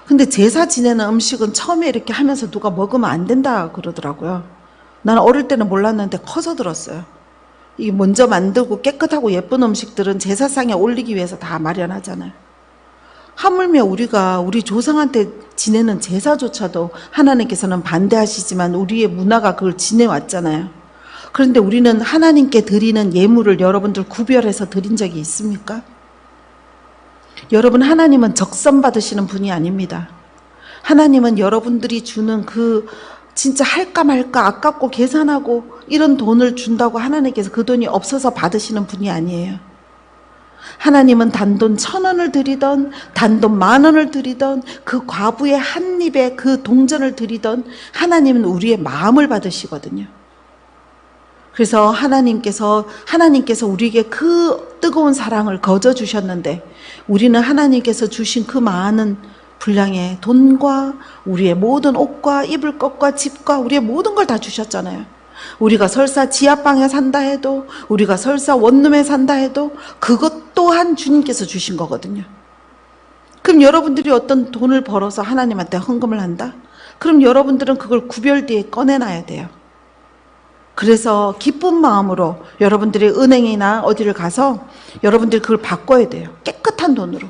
근데 제사 지내는 음식은 처음에 이렇게 하면서 누가 먹으면 안 된다 그러더라고요. 나는 어릴 때는 몰랐는데 커서 들었어요. 이게 먼저 만들고 깨끗하고 예쁜 음식들은 제사상에 올리기 위해서 다 마련하잖아요. 하물며 우리가 우리 조상한테 지내는 제사조차도 하나님께서는 반대하시지만 우리의 문화가 그걸 지내왔잖아요. 그런데 우리는 하나님께 드리는 예물을 여러분들 구별해서 드린 적이 있습니까? 여러분, 하나님은 적선 받으시는 분이 아닙니다. 하나님은 여러분들이 주는 그 진짜 할까 말까 아깝고 계산하고 이런 돈을 준다고 하나님께서 그 돈이 없어서 받으시는 분이 아니에요. 하나님은 단돈 1,000원을 드리던 단돈 10,000원을 드리던 그 과부의 한 입에 그 동전을 드리던 하나님은 우리의 마음을 받으시거든요. 그래서 하나님께서 우리에게 그 뜨거운 사랑을 거저 주셨는데 우리는 하나님께서 주신 그 많은 분량의 돈과 우리의 모든 옷과 입을 것과 집과 우리의 모든 걸 다 주셨잖아요. 우리가 설사 지하방에 산다 해도, 우리가 설사 원룸에 산다 해도 그것 또한 주님께서 주신 거거든요. 그럼 여러분들이 어떤 돈을 벌어서 하나님한테 헌금을 한다? 그럼 여러분들은 그걸 구별뒤에 꺼내놔야 돼요. 그래서 기쁜 마음으로 여러분들이 은행이나 어디를 가서 여러분들이 그걸 바꿔야 돼요. 깨끗한 돈으로.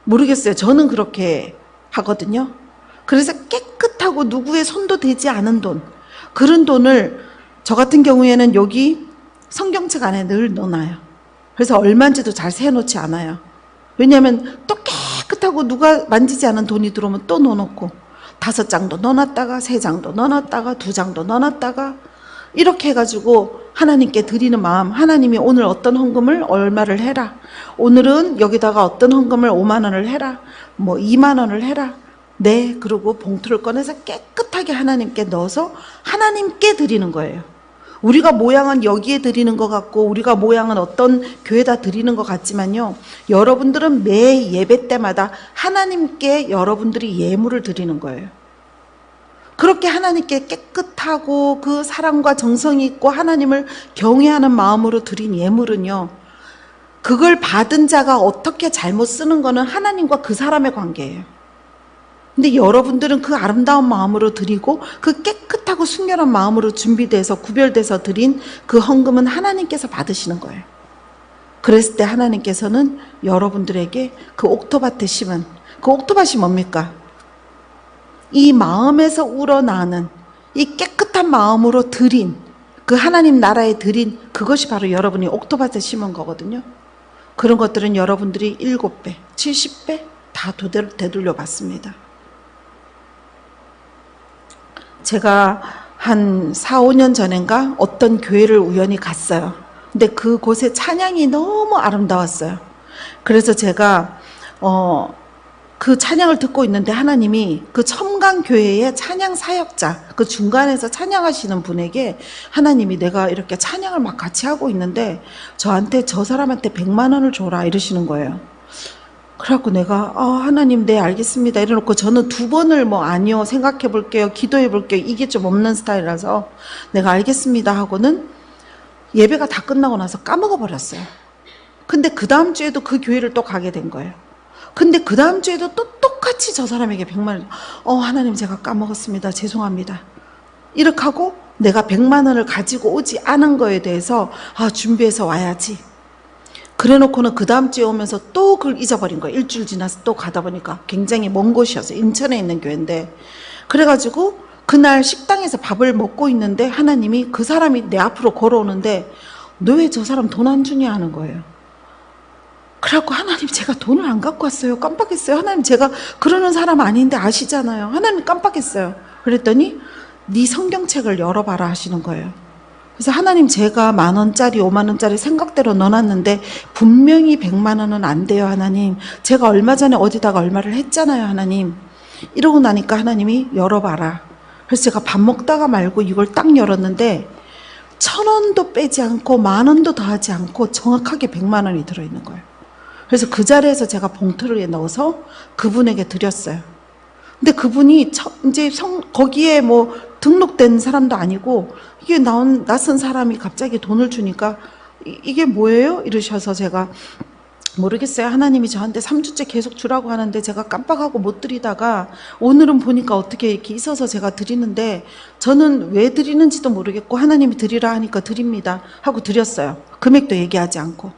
모르겠어요. 저는 그렇게 하거든요. 그래서 깨끗하고 누구의 손도 대지 않은 돈, 그런 돈을 저 같은 경우에는 여기 성경책 안에 늘 넣어놔요. 그래서 얼마인지도 잘 세놓지 않아요. 왜냐하면 또 깨끗하고 누가 만지지 않은 돈이 들어오면 또 넣어놓고 5장도 넣어놨다가 3장도 넣어놨다가 2장도 넣어놨다가 이렇게 해가지고 하나님께 드리는 마음, 하나님이 오늘 어떤 헌금을 얼마를 해라, 오늘은 여기다가 어떤 헌금을 5만 원을 해라, 뭐 2만 원을 해라, 네, 그리고 봉투를 꺼내서 깨끗하게 하나님께 넣어서 하나님께 드리는 거예요. 우리가 모양은 여기에 드리는 것 같고 우리가 모양은 어떤 교회다 드리는 것 같지만요, 여러분들은 매 예배 때마다 하나님께 여러분들이 예물을 드리는 거예요. 그렇게 하나님께 깨끗하고 그 사랑과 정성이 있고 하나님을 경외하는 마음으로 드린 예물은요, 그걸 받은 자가 어떻게 잘못 쓰는 거는 하나님과 그 사람의 관계예요. 근데 여러분들은 그 아름다운 마음으로 드리고 그 깨끗하고 순결한 마음으로 준비돼서 구별돼서 드린 그 헌금은 하나님께서 받으시는 거예요. 그랬을 때 하나님께서는 여러분들에게 그 옥토밭에 심은, 그 옥토밭이 뭡니까? 이 마음에서 우러나는 이 깨끗한 마음으로 드린, 그 하나님 나라에 드린 그것이 바로 여러분이 옥토밭에 심은 거거든요. 그런 것들은 여러분들이 7배, 70배 다 되돌려 받습니다. 제가 한 4, 5년 전인가 어떤 교회를 우연히 갔어요. 근데 그곳에 찬양이 너무 아름다웠어요. 그래서 제가 그 찬양을 듣고 있는데 하나님이 그 첨강교회의 찬양 사역자, 그 중간에서 찬양하시는 분에게 하나님이 내가 이렇게 찬양을 막 같이 하고 있는데 저한테, 저 사람한테 100만 원을 줘라 이러시는 거예요. 그래갖고 내가 하나님 네 알겠습니다 이래놓고 저는 2번을 아니요 생각해 볼게요, 기도해 볼게요, 이게 좀 없는 스타일이라서 내가 알겠습니다 하고는 예배가 다 끝나고 나서 까먹어 버렸어요. 근데 그 다음 주에도 그 교회를 또 가게 된 거예요. 근데 그 다음 주에도 또 똑같이 저 사람에게 100만 원, 하나님 제가 까먹었습니다, 죄송합니다 이렇게 하고 내가 100만 원을 가지고 오지 않은 거에 대해서 준비해서 와야지 그래 놓고는 그 다음 주에 오면서 또 그걸 잊어버린 거예요. 일주일 지나서 또 가다 보니까 굉장히 먼 곳이었어요. 인천에 있는 교회인데, 그래가지고 그날 식당에서 밥을 먹고 있는데 하나님이 그 사람이 내 앞으로 걸어오는데 너 왜 저 사람 돈 안 주냐 하는 거예요. 그래갖고 하나님 제가 돈을 안 갖고 왔어요, 깜빡했어요. 하나님 제가 그러는 사람 아닌데 아시잖아요. 하나님 깜빡했어요. 그랬더니 네 성경책을 열어봐라 하시는 거예요. 그래서 하나님 제가 10,000원짜리 50,000원짜리 생각대로 넣어놨는데 분명히 100만 원은 안 돼요 하나님. 제가 얼마 전에 어디다가 얼마를 했잖아요 하나님. 이러고 나니까 하나님이 열어봐라. 그래서 제가 밥 먹다가 말고 이걸 딱 열었는데 1,000원도 빼지 않고 10,000원도 더하지 않고 정확하게 100만 원이 들어있는 거예요. 그래서 그 자리에서 제가 봉투를 넣어서 그분에게 드렸어요. 근데 그분이 이제 거기에 뭐 등록된 사람도 아니고 이게 낯선 사람이 갑자기 돈을 주니까 이게 뭐예요? 이러셔서 제가 모르겠어요. 하나님이 저한테 3주째 계속 주라고 하는데 제가 깜빡하고 못 드리다가 오늘은 보니까 어떻게 이렇게 있어서 제가 드리는데 저는 왜 드리는지도 모르겠고 하나님이 드리라 하니까 드립니다 하고 드렸어요. 금액도 얘기하지 않고.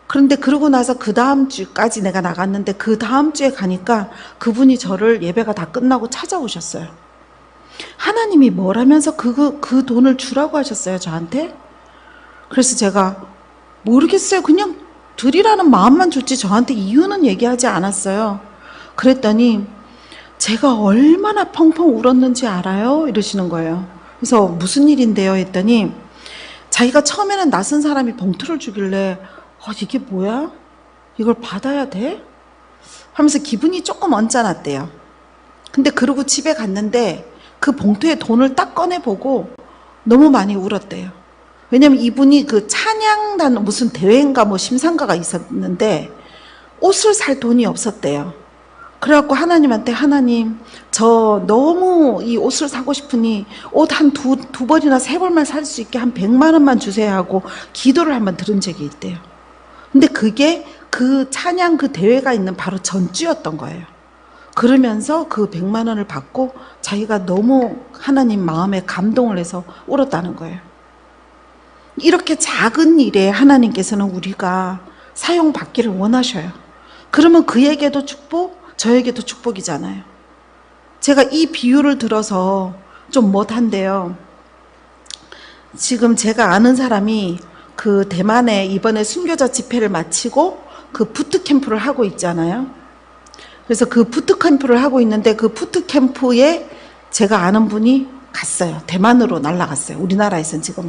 그런데 그러고 나서 그 다음 주까지 내가 나갔는데 그 다음 주에 가니까 그분이 저를 예배가 다 끝나고 찾아오셨어요. 하나님이 뭐라면서 그 돈을 주라고 하셨어요 저한테? 그래서 제가 모르겠어요. 그냥 드리라는 마음만 줬지 저한테 이유는 얘기하지 않았어요. 그랬더니 제가 얼마나 펑펑 울었는지 알아요? 이러시는 거예요. 그래서 무슨 일인데요? 했더니 자기가 처음에는 낯선 사람이 봉투를 주길래 이게 뭐야? 이걸 받아야 돼? 하면서 기분이 조금 언짢았대요. 근데 그러고 집에 갔는데 그 봉투에 돈을 딱 꺼내보고 너무 많이 울었대요. 왜냐면 이분이 그 찬양단 무슨 대회인가 뭐 심상가가 있었는데 옷을 살 돈이 없었대요. 그래갖고 하나님한테 하나님 저 너무 이 옷을 사고 싶으니 옷 한 두 벌이나 세 벌만 살 수 있게 한 100만 원만 주세요 하고 기도를 한번 들은 적이 있대요. 근데 그게 그 찬양 그 대회가 있는 바로 전주였던 거예요. 그러면서 그 100만 원을 받고 자기가 너무 하나님 마음에 감동을 해서 울었다는 거예요. 이렇게 작은 일에 하나님께서는 우리가 사용받기를 원하셔요. 그러면 그에게도 축복, 저에게도 축복이잖아요. 제가 이 비유를 들어서 좀 못한데요. 지금 제가 아는 사람이 그 대만에 이번에 순교자 집회를 마치고 그 부트캠프를 하고 있잖아요. 그래서 그 부트캠프를 하고 있는데 그 부트캠프에 제가 아는 분이 갔어요. 대만으로 날아갔어요. 우리나라에서는 지금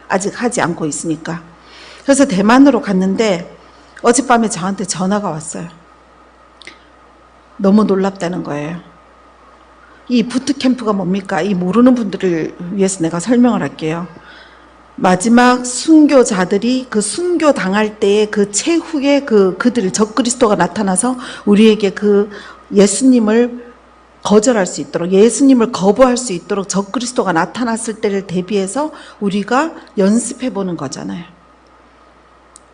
아직 하지 않고 있으니까. 그래서 대만으로 갔는데 어젯밤에 저한테 전화가 왔어요. 너무 놀랍다는 거예요. 이 부트캠프가 뭡니까? 이 모르는 분들을 위해서 내가 설명을 할게요. 마지막 순교자들이 그 순교 당할 때에 그 최후의 그들이 적그리스도가 나타나서 우리에게 그 예수님을 거절할 수 있도록 예수님을 거부할 수 있도록 적그리스도가 나타났을 때를 대비해서 우리가 연습해 보는 거잖아요.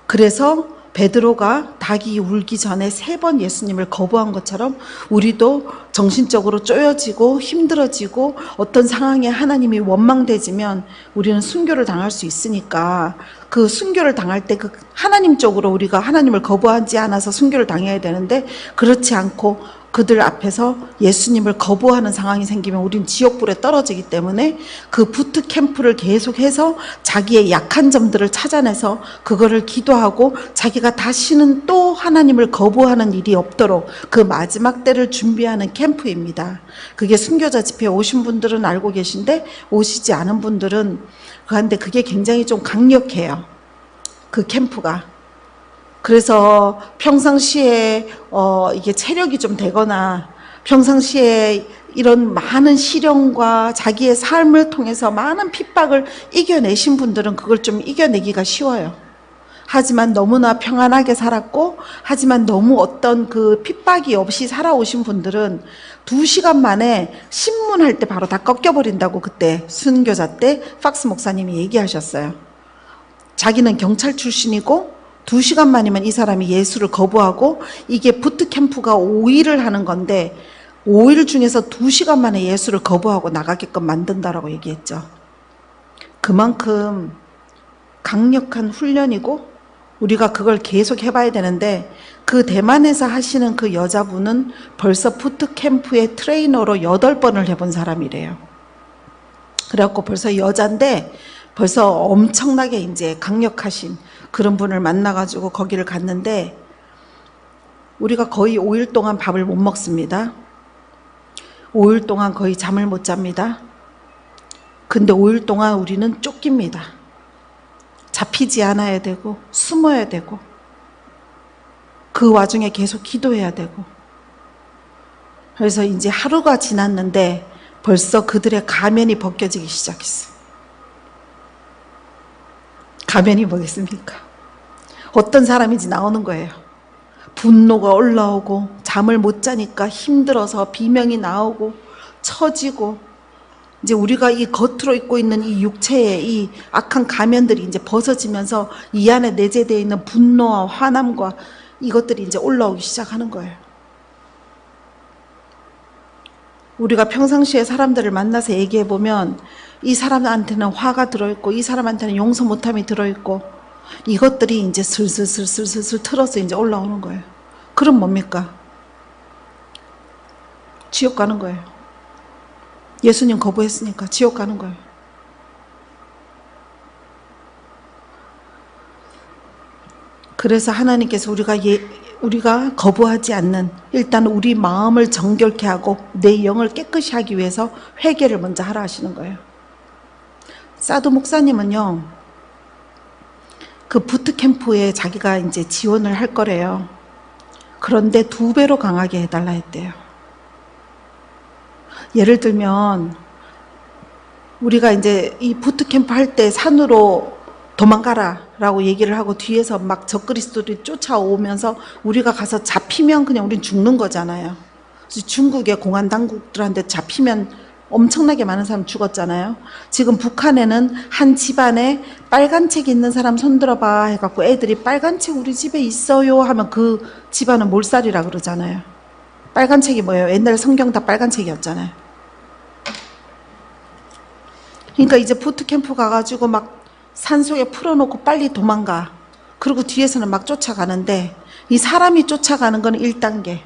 그래서 베드로가 닭이 울기 전에 3번 예수님을 거부한 것처럼 우리도 정신적으로 쪼여지고 힘들어지고 어떤 상황에 하나님이 원망되지면 우리는 순교를 당할 수 있으니까 그 순교를 당할 때 그 하나님 쪽으로 우리가 하나님을 거부하지 않아서 순교를 당해야 되는데 그렇지 않고 그들 앞에서 예수님을 거부하는 상황이 생기면 우린 지옥불에 떨어지기 때문에 그 부트캠프를 계속해서 자기의 약한 점들을 찾아내서 그거를 기도하고 자기가 다시는 또 하나님을 거부하는 일이 없도록 그 마지막 때를 준비하는 캠프입니다. 그게 순교자 집회에 오신 분들은 알고 계신데 오시지 않은 분들은 그런데 그게 굉장히 좀 강력해요. 그 캠프가. 그래서 평상시에 이게 체력이 좀 되거나 평상시에 이런 많은 시련과 자기의 삶을 통해서 많은 핍박을 이겨내신 분들은 그걸 좀 이겨내기가 쉬워요. 하지만 너무나 평안하게 살았고 하지만 너무 어떤 그 핍박이 없이 살아오신 분들은 2시간 만에 신문할 때 바로 다 꺾여버린다고 그때 순교자 때 팍스 목사님이 얘기하셨어요. 자기는 경찰 출신이고 2시간 만이면 이 사람이 예수를 거부하고 이게 부트캠프가 5일을 하는 건데 5일 중에서 2시간 만에 예수를 거부하고 나가게끔 만든다라고 얘기했죠. 그만큼 강력한 훈련이고 우리가 그걸 계속 해봐야 되는데 그 대만에서 하시는 그 여자분은 벌써 부트캠프의 트레이너로 8번을 해본 사람이래요. 그래갖고 벌써 여잔데 벌써 엄청나게 이제 강력하신 그런 분을 만나가지고 거기를 갔는데 우리가 거의 5일 동안 밥을 못 먹습니다. 5일 동안 거의 잠을 못 잡니다. 근데 5일 동안 우리는 쫓깁니다. 잡히지 않아야 되고 숨어야 되고 그 와중에 계속 기도해야 되고. 그래서 이제 하루가 지났는데 벌써 그들의 가면이 벗겨지기 시작했어요. 가면이 뭐겠습니까? 어떤 사람인지 나오는 거예요. 분노가 올라오고 잠을 못 자니까 힘들어서 비명이 나오고 처지고, 이제 우리가 이 겉으로 입고 있는 이 육체의 이 악한 가면들이 이제 벗어지면서 이 안에 내재되어 있는 분노와 화남과 이것들이 이제 올라오기 시작하는 거예요. 우리가 평상시에 사람들을 만나서 얘기해 보면 이 사람한테는 화가 들어있고 이 사람한테는 용서 못함이 들어있고 이것들이 이제 슬슬슬슬슬 틀어서 이제 올라오는 거예요. 그럼 뭡니까? 지옥 가는 거예요. 예수님 거부했으니까 지옥 가는 거예요. 그래서 하나님께서 우리가 거부하지 않는, 일단 우리 마음을 정결케 하고 내 영을 깨끗이 하기 위해서 회개를 먼저 하라 하시는 거예요. 사도 목사님은요, 그 부트캠프에 자기가 이제 지원을 할 거래요. 그런데 2배로 강하게 해달라 했대요. 예를 들면 우리가 이제 이 부트캠프 할 때 산으로 도망가라 라고 얘기를 하고 뒤에서 막 적그리스도들이 쫓아오면서 우리가 가서 잡히면 그냥 우린 죽는 거잖아요. 중국의 공안 당국들한테 잡히면 엄청나게 많은 사람 죽었잖아요. 지금 북한에는 한 집안에 빨간 책 있는 사람 손들어봐 해갖고 애들이 빨간 책 우리 집에 있어요 하면 그 집안은 몰살이라 그러잖아요. 빨간 책이 뭐예요? 옛날 성경 다 빨간 책이었잖아요. 그러니까 이제 부트캠프 가가지고 막 산속에 풀어놓고 빨리 도망가. 그리고 뒤에서는 막 쫓아가는데 이 사람이 쫓아가는 건 1단계.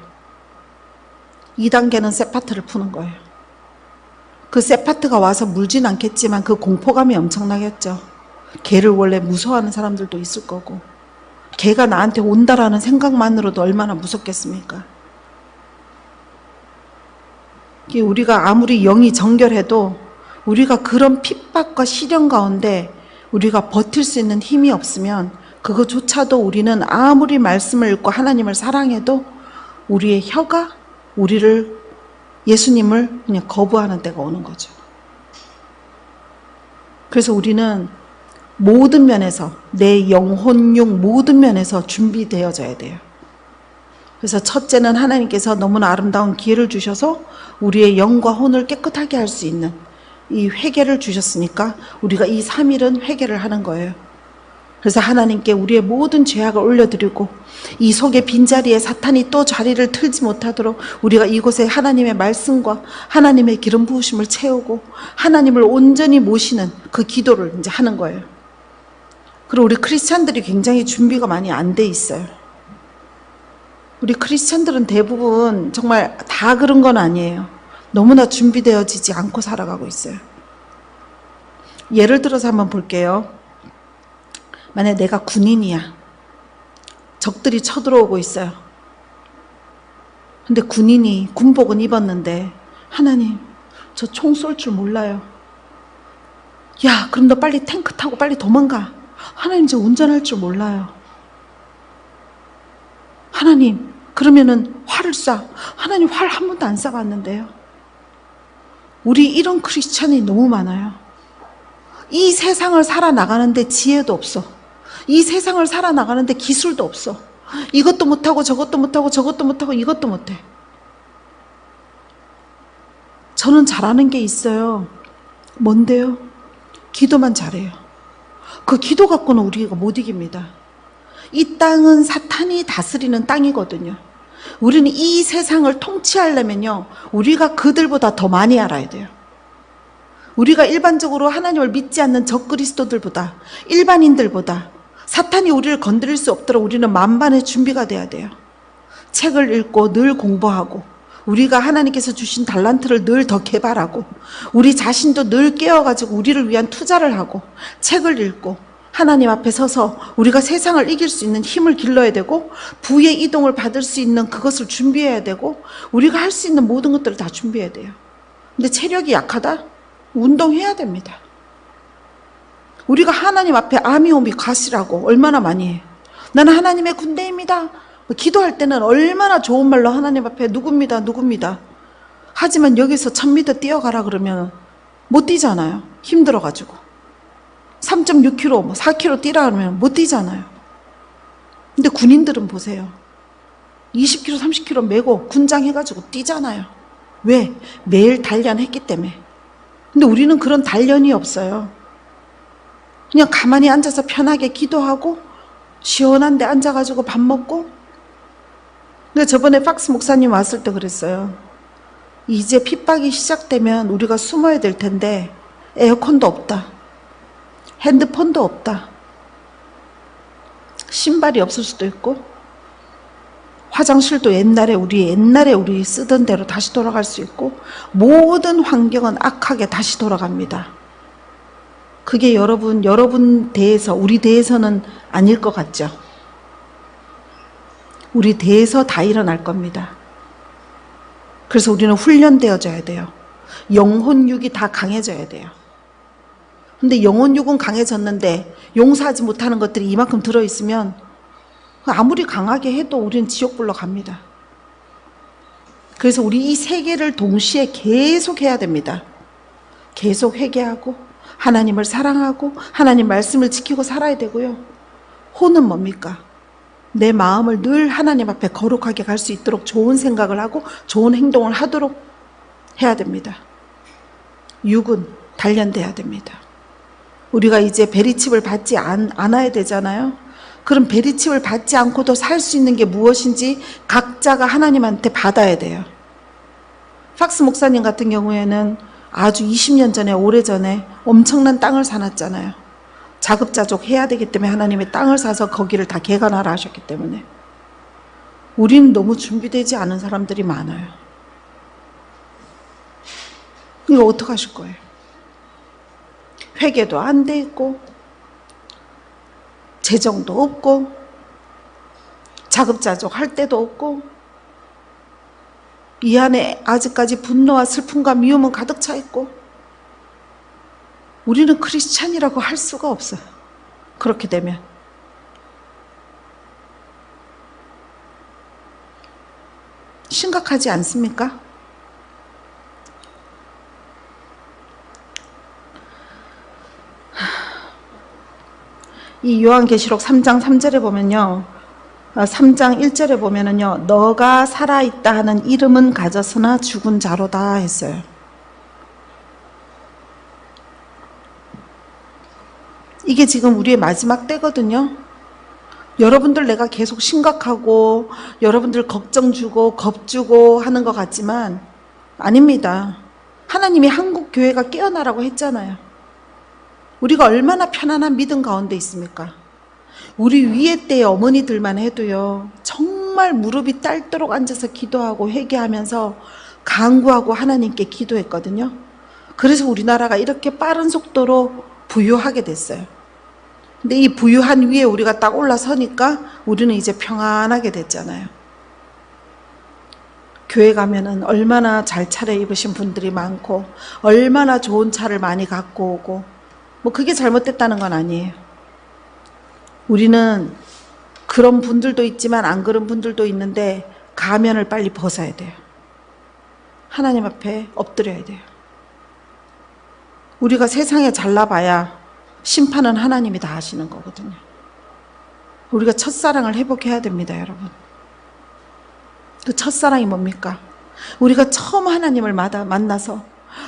2단계는 세파트를 푸는 거예요. 그 세파트가 와서 물진 않겠지만 그 공포감이 엄청나겠죠. 개를 원래 무서워하는 사람들도 있을 거고 개가 나한테 온다라는 생각만으로도 얼마나 무섭겠습니까? 우리가 아무리 영이 정결해도 우리가 그런 핍박과 시련 가운데 우리가 버틸 수 있는 힘이 없으면 그거조차도 우리는 아무리 말씀을 읽고 하나님을 사랑해도 우리의 혀가 예수님을 그냥 거부하는 때가 오는 거죠. 그래서 우리는 모든 면에서 내 영혼, 육 모든 면에서 준비되어져야 돼요. 그래서 첫째는 하나님께서 너무나 아름다운 기회를 주셔서 우리의 영과 혼을 깨끗하게 할 수 있는 이 회개를 주셨으니까 우리가 이 3일은 회개를 하는 거예요. 그래서 하나님께 우리의 모든 죄악을 올려드리고 이 속의 빈자리에 사탄이 또 자리를 틀지 못하도록 우리가 이곳에 하나님의 말씀과 하나님의 기름 부으심을 채우고 하나님을 온전히 모시는 그 기도를 이제 하는 거예요. 그리고 우리 크리스찬들이 굉장히 준비가 많이 안 돼 있어요. 우리 크리스찬들은 대부분 정말 다 그런 건 아니에요. 너무나 준비되어지지 않고 살아가고 있어요. 예를 들어서 한번 볼게요. 만약 내가 군인이야. 적들이 쳐들어오고 있어요. 근데 군인이 군복은 입었는데 하나님, 저 총 쏠 줄 몰라요. 야, 그럼 너 빨리 탱크 타고 빨리 도망가. 하나님, 저 운전할 줄 몰라요. 하나님, 그러면은 활을 쏴. 하나님, 활 한 번도 안 쏴봤는데요. 우리 이런 크리스찬이 너무 많아요. 이 세상을 살아나가는데 지혜도 없어. 이 세상을 살아나가는데 기술도 없어. 이것도 못하고 저것도 못하고 저것도 못하고 이것도 못해. 저는 잘하는 게 있어요. 뭔데요? 기도만 잘해요. 그 기도 갖고는 우리가 못 이깁니다. 이 땅은 사탄이 다스리는 땅이거든요. 우리는 이 세상을 통치하려면요, 우리가 그들보다 더 많이 알아야 돼요. 우리가 일반적으로 하나님을 믿지 않는 적그리스도들보다, 일반인들보다 사탄이 우리를 건드릴 수 없도록 우리는 만반의 준비가 돼야 돼요. 책을 읽고 늘 공부하고 우리가 하나님께서 주신 달란트를 늘 더 개발하고 우리 자신도 늘 깨어가지고 우리를 위한 투자를 하고 책을 읽고 하나님 앞에 서서 우리가 세상을 이길 수 있는 힘을 길러야 되고 부의 이동을 받을 수 있는 그것을 준비해야 되고 우리가 할 수 있는 모든 것들을 다 준비해야 돼요. 근데 체력이 약하다? 운동해야 됩니다. 우리가 하나님 앞에 아미오미 가시라고 얼마나 많이 해. 나는 하나님의 군대입니다. 기도할 때는 얼마나 좋은 말로 하나님 앞에 누굽니다. 하지만 여기서 1000m 뛰어가라 그러면 못 뛰잖아요. 힘들어가지고. 3.6km, 4km 뛰라 그러면 못 뛰잖아요. 근데 군인들은 보세요. 20km, 30km 메고 군장 해가지고 뛰잖아요. 왜? 매일 단련했기 때문에. 근데 우리는 그런 단련이 없어요. 그냥 가만히 앉아서 편하게 기도하고 시원한 데 앉아가지고 밥 먹고. 근데 저번에 팍스 목사님 왔을 때 그랬어요. 이제 핍박이 시작되면 우리가 숨어야 될 텐데 에어컨도 없다. 핸드폰도 없다. 신발이 없을 수도 있고 화장실도 옛날에 우리 쓰던 대로 다시 돌아갈 수 있고 모든 환경은 악하게 다시 돌아갑니다. 그게 여러분 대해서 우리 대해서는 아닐 것 같죠? 우리 대해서 다 일어날 겁니다. 그래서 우리는 훈련되어져야 돼요. 영혼육이 다 강해져야 돼요. 근데 영혼육은 강해졌는데 용서하지 못하는 것들이 이만큼 들어있으면 아무리 강하게 해도 우리는 지옥불로 갑니다. 그래서 우리 이 세 개를 동시에 계속 해야 됩니다. 계속 회개하고 하나님을 사랑하고 하나님 말씀을 지키고 살아야 되고요. 호는 뭡니까? 내 마음을 늘 하나님 앞에 거룩하게 갈 수 있도록 좋은 생각을 하고 좋은 행동을 하도록 해야 됩니다. 육은 단련돼야 됩니다. 우리가 이제 베리칩을 받지 않아야 되잖아요. 그럼 베리칩을 받지 않고도 살 수 있는 게 무엇인지 각자가 하나님한테 받아야 돼요. 팍스 목사님 같은 경우에는 아주 20년 전에 오래전에 엄청난 땅을 사놨잖아요. 자급자족 해야 되기 때문에 하나님의 땅을 사서 거기를 다 개간하라 하셨기 때문에. 우리는 너무 준비되지 않은 사람들이 많아요. 이거 어떡하실 거예요? 회개도 안 돼 있고 재정도 없고 자급자족 할 때도 없고 이 안에 아직까지 분노와 슬픔과 미움은 가득 차 있고 우리는 크리스찬이라고 할 수가 없어요. 그렇게 되면 심각하지 않습니까? 이 요한계시록 3장 3절에 보면요. 3장 1절에 보면은요. 너가 살아있다 하는 이름은 가졌으나 죽은 자로다 했어요. 이게 지금 우리의 마지막 때거든요. 여러분들 내가 계속 심각하고 여러분들 걱정 주고 겁 주고 하는 것 같지만 아닙니다. 하나님이 한국 교회가 깨어나라고 했잖아요. 우리가 얼마나 편안한 믿음 가운데 있습니까? 우리 위에 때의 어머니들만 해도요. 정말 무릎이 딸도록 앉아서 기도하고 회개하면서 간구하고 하나님께 기도했거든요. 그래서 우리나라가 이렇게 빠른 속도로 부유하게 됐어요. 근데 이 부유한 위에 우리가 딱 올라서니까 우리는 이제 평안하게 됐잖아요. 교회 가면은 얼마나 잘 차려입으신 분들이 많고 얼마나 좋은 차를 많이 갖고 오고 뭐 그게 잘못됐다는 건 아니에요. 우리는 그런 분들도 있지만 안 그런 분들도 있는데 가면을 빨리 벗어야 돼요. 하나님 앞에 엎드려야 돼요. 우리가 세상에 잘나봐야 심판은 하나님이 다 하시는 거거든요. 우리가 첫사랑을 회복해야 됩니다, 여러분. 그 첫사랑이 뭡니까? 우리가 처음 하나님을 만나서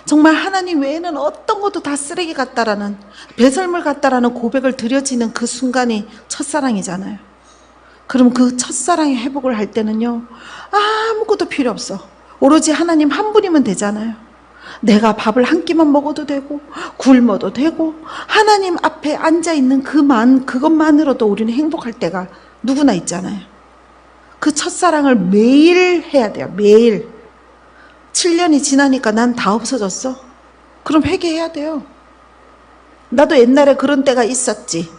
정말 하나님 외에는 어떤 것도 다 쓰레기 같다라는, 배설물 같다라는 고백을 드려지는 그 순간이 첫사랑이잖아요. 그럼 그 첫사랑의 회복을 할 때는요, 아무것도 필요 없어. 오로지 하나님 한 분이면 되잖아요. 내가 밥을 한 끼만 먹어도 되고 굶어도 되고 하나님 앞에 앉아있는 그것만으로도 우리는 행복할 때가 누구나 있잖아요. 그 첫사랑을 매일 해야 돼요. 매일. 7년이 지나니까 난 다 없어졌어? 그럼 회개해야 돼요. 나도 옛날에 그런 때가 있었지.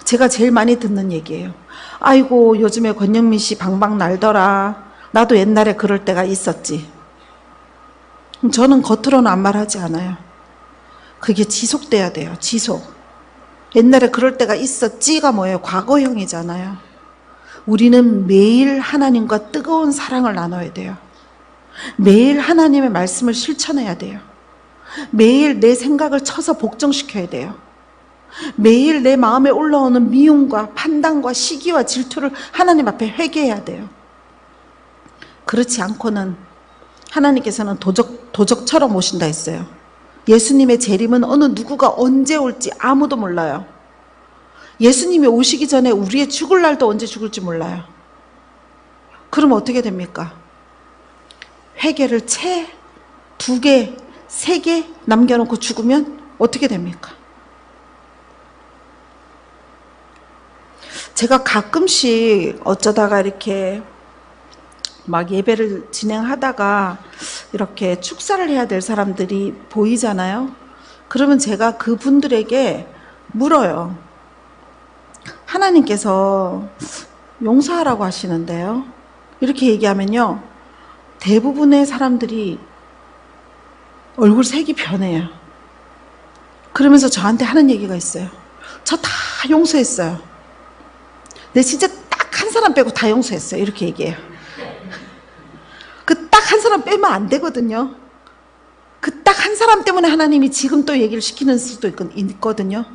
제가 제일 많이 듣는 얘기예요. 아이고 요즘에 권영민 씨 방방 날더라. 나도 옛날에 그럴 때가 있었지. 저는 겉으로는 아무 말 하지 않아요. 그게 지속돼야 돼요. 지속. 옛날에 그럴 때가 있었지가 뭐예요? 과거형이잖아요. 우리는 매일 하나님과 뜨거운 사랑을 나눠야 돼요. 매일 하나님의 말씀을 실천해야 돼요. 매일 내 생각을 쳐서 복종시켜야 돼요. 매일 내 마음에 올라오는 미움과 판단과 시기와 질투를 하나님 앞에 회개해야 돼요. 그렇지 않고는 하나님께서는 도적처럼 오신다 했어요. 예수님의 재림은 어느 누구가 언제 올지 아무도 몰라요. 예수님이 오시기 전에 우리의 죽을 날도 언제 죽을지 몰라요. 그럼 어떻게 됩니까? 회개를 채 2개, 3개 남겨놓고 죽으면 어떻게 됩니까? 제가 가끔씩 어쩌다가 이렇게 막 예배를 진행하다가 이렇게 축사를 해야 될 사람들이 보이잖아요. 그러면 제가 그분들에게 물어요. 하나님께서 용서하라고 하시는데요. 이렇게 얘기하면요. 대부분의 사람들이 얼굴 색이 변해요. 그러면서 저한테 하는 얘기가 있어요. 저 다 용서했어요. 내 진짜 딱 한 사람 빼고 다 용서했어요. 이렇게 얘기해요. 그 딱 한 사람 빼면 안 되거든요. 그 딱 한 사람 때문에 하나님이 지금 또 얘기를 시키는 수도 있거든요.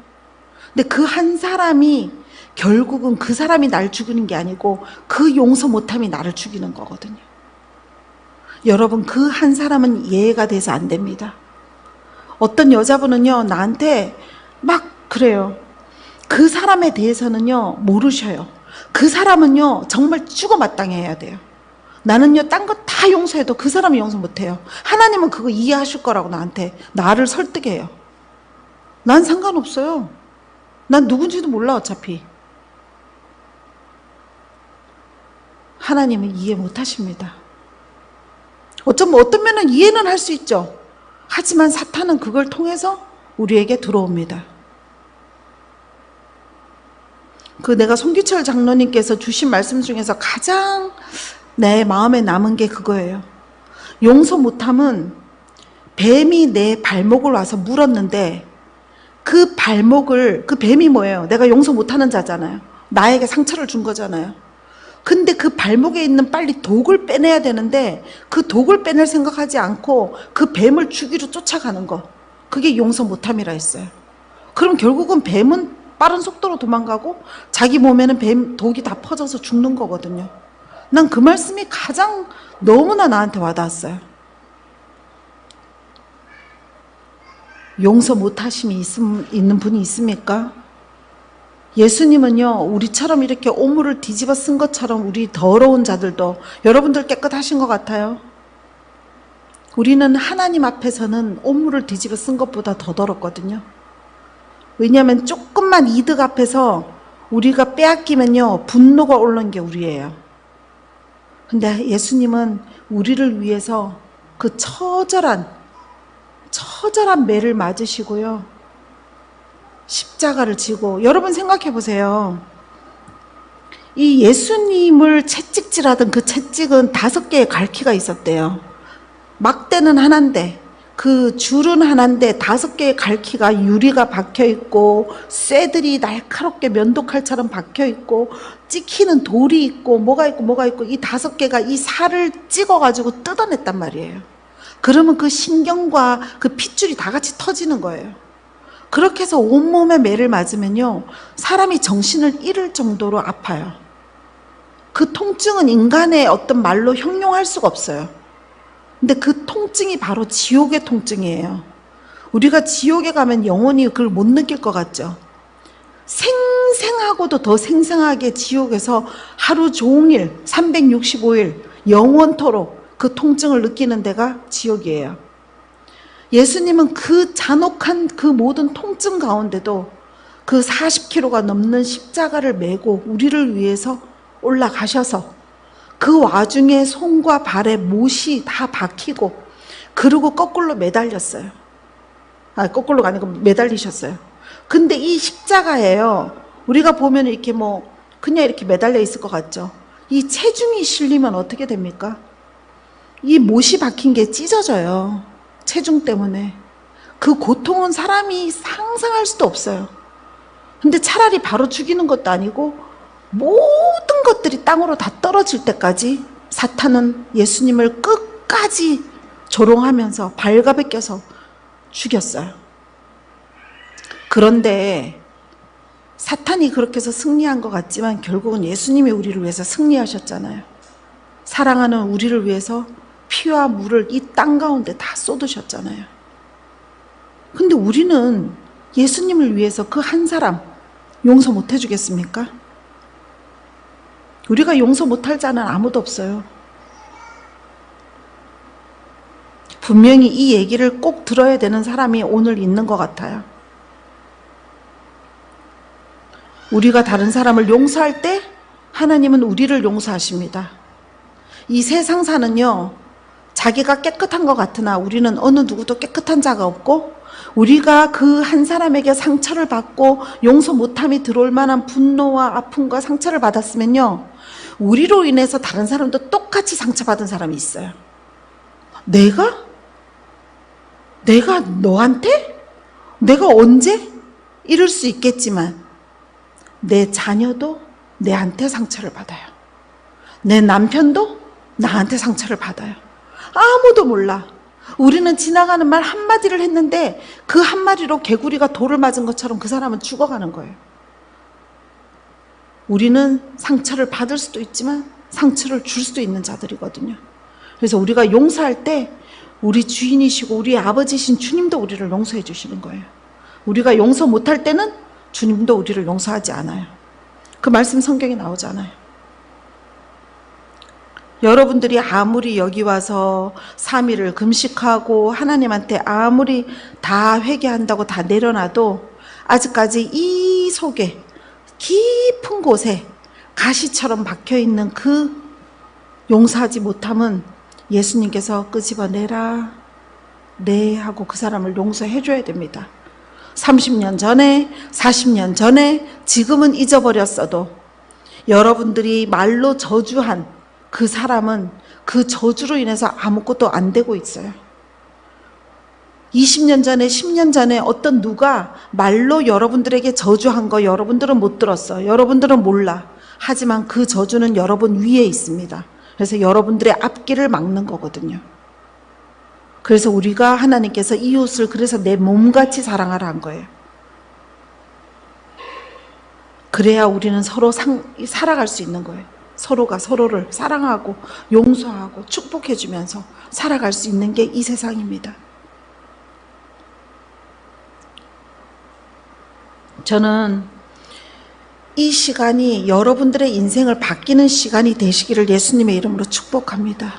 근데 그 한 사람이 결국은 그 사람이 날 죽이는 게 아니고 그 용서 못함이 나를 죽이는 거거든요. 여러분, 그 한 사람은 이해가 돼서 안 됩니다. 어떤 여자분은요, 나한테 막 그래요. 그 사람에 대해서는요, 모르셔요. 그 사람은요, 정말 죽어 마땅해야 돼요. 나는요, 딴 거 다 용서해도 그 사람이 용서 못해요. 하나님은 그거 이해하실 거라고 나를 설득해요. 난 상관없어요. 난 누군지도 몰라, 어차피. 하나님은 이해 못 하십니다. 어떤 면은 이해는 할 수 있죠. 하지만 사탄은 그걸 통해서 우리에게 들어옵니다. 내가 송기철 장로님께서 주신 말씀 중에서 가장 내 마음에 남은 게 그거예요. 용서 못함은 뱀이 내 발목을 와서 물었는데 그 뱀이 뭐예요? 내가 용서 못하는 자잖아요. 나에게 상처를 준 거잖아요. 근데 그 발목에 있는 빨리 독을 빼내야 되는데 그 독을 빼낼 생각하지 않고 그 뱀을 죽이러 쫓아가는 거. 그게 용서 못함이라 했어요. 그럼 결국은 뱀은 빠른 속도로 도망가고 자기 몸에는 독이 다 퍼져서 죽는 거거든요. 난 그 말씀이 가장 너무나 나한테 와닿았어요. 용서 못하심이 있는 분이 있습니까? 예수님은요, 우리처럼 이렇게 오물을 뒤집어 쓴 것처럼 우리 더러운 자들도 여러분들 깨끗하신 것 같아요. 우리는 하나님 앞에서는 오물을 뒤집어 쓴 것보다 더 더럽거든요. 왜냐하면 조금만 이득 앞에서 우리가 빼앗기면요, 분노가 오르는 게 우리예요. 근데 예수님은 우리를 위해서 그 처절한 매를 맞으시고요, 십자가를 지고. 여러분 생각해 보세요. 이 예수님을 채찍질하던 그 채찍은 5개의 갈퀴가 있었대요. 막대는 하나인데 그 줄은 하나인데 5개의 갈퀴가 유리가 박혀있고 쇠들이 날카롭게 면도칼처럼 박혀있고 찍히는 돌이 있고 뭐가 있고 이 5개가 이 살을 찍어가지고 뜯어냈단 말이에요. 그러면 그 신경과 그 핏줄이 다 같이 터지는 거예요. 그렇게 해서 온몸에 매를 맞으면요, 사람이 정신을 잃을 정도로 아파요. 그 통증은 인간의 어떤 말로 형용할 수가 없어요. 근데 그 통증이 바로 지옥의 통증이에요. 우리가 지옥에 가면 영원히 그걸 못 느낄 것 같죠? 생생하고도 더 생생하게 지옥에서 하루 종일 365일 영원토록 그 통증을 느끼는 데가 지옥이에요. 예수님은 그 잔혹한 그 모든 통증 가운데도 그 40kg가 넘는 십자가를 메고 우리를 위해서 올라가셔서 그 와중에 손과 발에 못이 다 박히고, 그리고 거꾸로 매달렸어요. 거꾸로가 아니고 매달리셨어요. 근데 이 십자가예요. 우리가 보면 이렇게 그냥 이렇게 매달려 있을 것 같죠? 이 체중이 실리면 어떻게 됩니까? 이 못이 박힌 게 찢어져요. 체중 때문에. 그 고통은 사람이 상상할 수도 없어요. 근데 차라리 바로 죽이는 것도 아니고 모든 것들이 땅으로 다 떨어질 때까지 사탄은 예수님을 끝까지 조롱하면서 발가벗겨서 죽였어요. 그런데 사탄이 그렇게 해서 승리한 것 같지만 결국은 예수님이 우리를 위해서 승리하셨잖아요. 사랑하는 우리를 위해서 피와 물을 이 땅 가운데 다 쏟으셨잖아요. 근데 우리는 예수님을 위해서 그 한 사람 용서 못 해주겠습니까? 우리가 용서 못할 자는 아무도 없어요. 분명히 이 얘기를 꼭 들어야 되는 사람이 오늘 있는 것 같아요. 우리가 다른 사람을 용서할 때 하나님은 우리를 용서하십니다. 이 세상사는요, 자기가 깨끗한 것 같으나 우리는 어느 누구도 깨끗한 자가 없고, 우리가 그 한 사람에게 상처를 받고 용서 못함이 들어올 만한 분노와 아픔과 상처를 받았으면요, 우리로 인해서 다른 사람도 똑같이 상처받은 사람이 있어요. 내가 너한테? 내가 언제? 이럴 수 있겠지만 내 자녀도 내한테 상처를 받아요. 내 남편도 나한테 상처를 받아요. 아무도 몰라. 우리는 지나가는 말 한마디를 했는데 그 한마디로 개구리가 돌을 맞은 것처럼 그 사람은 죽어가는 거예요. 우리는 상처를 받을 수도 있지만 상처를 줄 수도 있는 자들이거든요. 그래서 우리가 용서할 때 우리 주인이시고 우리 아버지신 주님도 우리를 용서해 주시는 거예요. 우리가 용서 못할 때는 주님도 우리를 용서하지 않아요. 그 말씀 성경에 나오잖아요. 여러분들이 아무리 여기 와서 3일을 금식하고 하나님한테 아무리 다 회개한다고 다 내려놔도 아직까지 이 속에 깊은 곳에 가시처럼 박혀있는 그 용서하지 못함은 예수님께서 끄집어내라, 네 하고 그 사람을 용서해 줘야 됩니다. 30년 전에, 40년 전에, 지금은 잊어버렸어도 여러분들이 말로 저주한 그 사람은 그 저주로 인해서 아무것도 안 되고 있어요. 20년 전에, 10년 전에 어떤 누가 말로 여러분들에게 저주한 거 여러분들은 못 들었어. 여러분들은 몰라. 하지만 그 저주는 여러분 위에 있습니다. 그래서 여러분들의 앞길을 막는 거거든요. 그래서 우리가 하나님께서 이웃을 그래서 내 몸같이 사랑하라 한 거예요. 그래야 우리는 서로 살아갈 수 있는 거예요. 서로가 서로를 사랑하고 용서하고 축복해주면서 살아갈 수 있는 게 이 세상입니다. 저는 이 시간이 여러분들의 인생을 바뀌는 시간이 되시기를 예수님의 이름으로 축복합니다.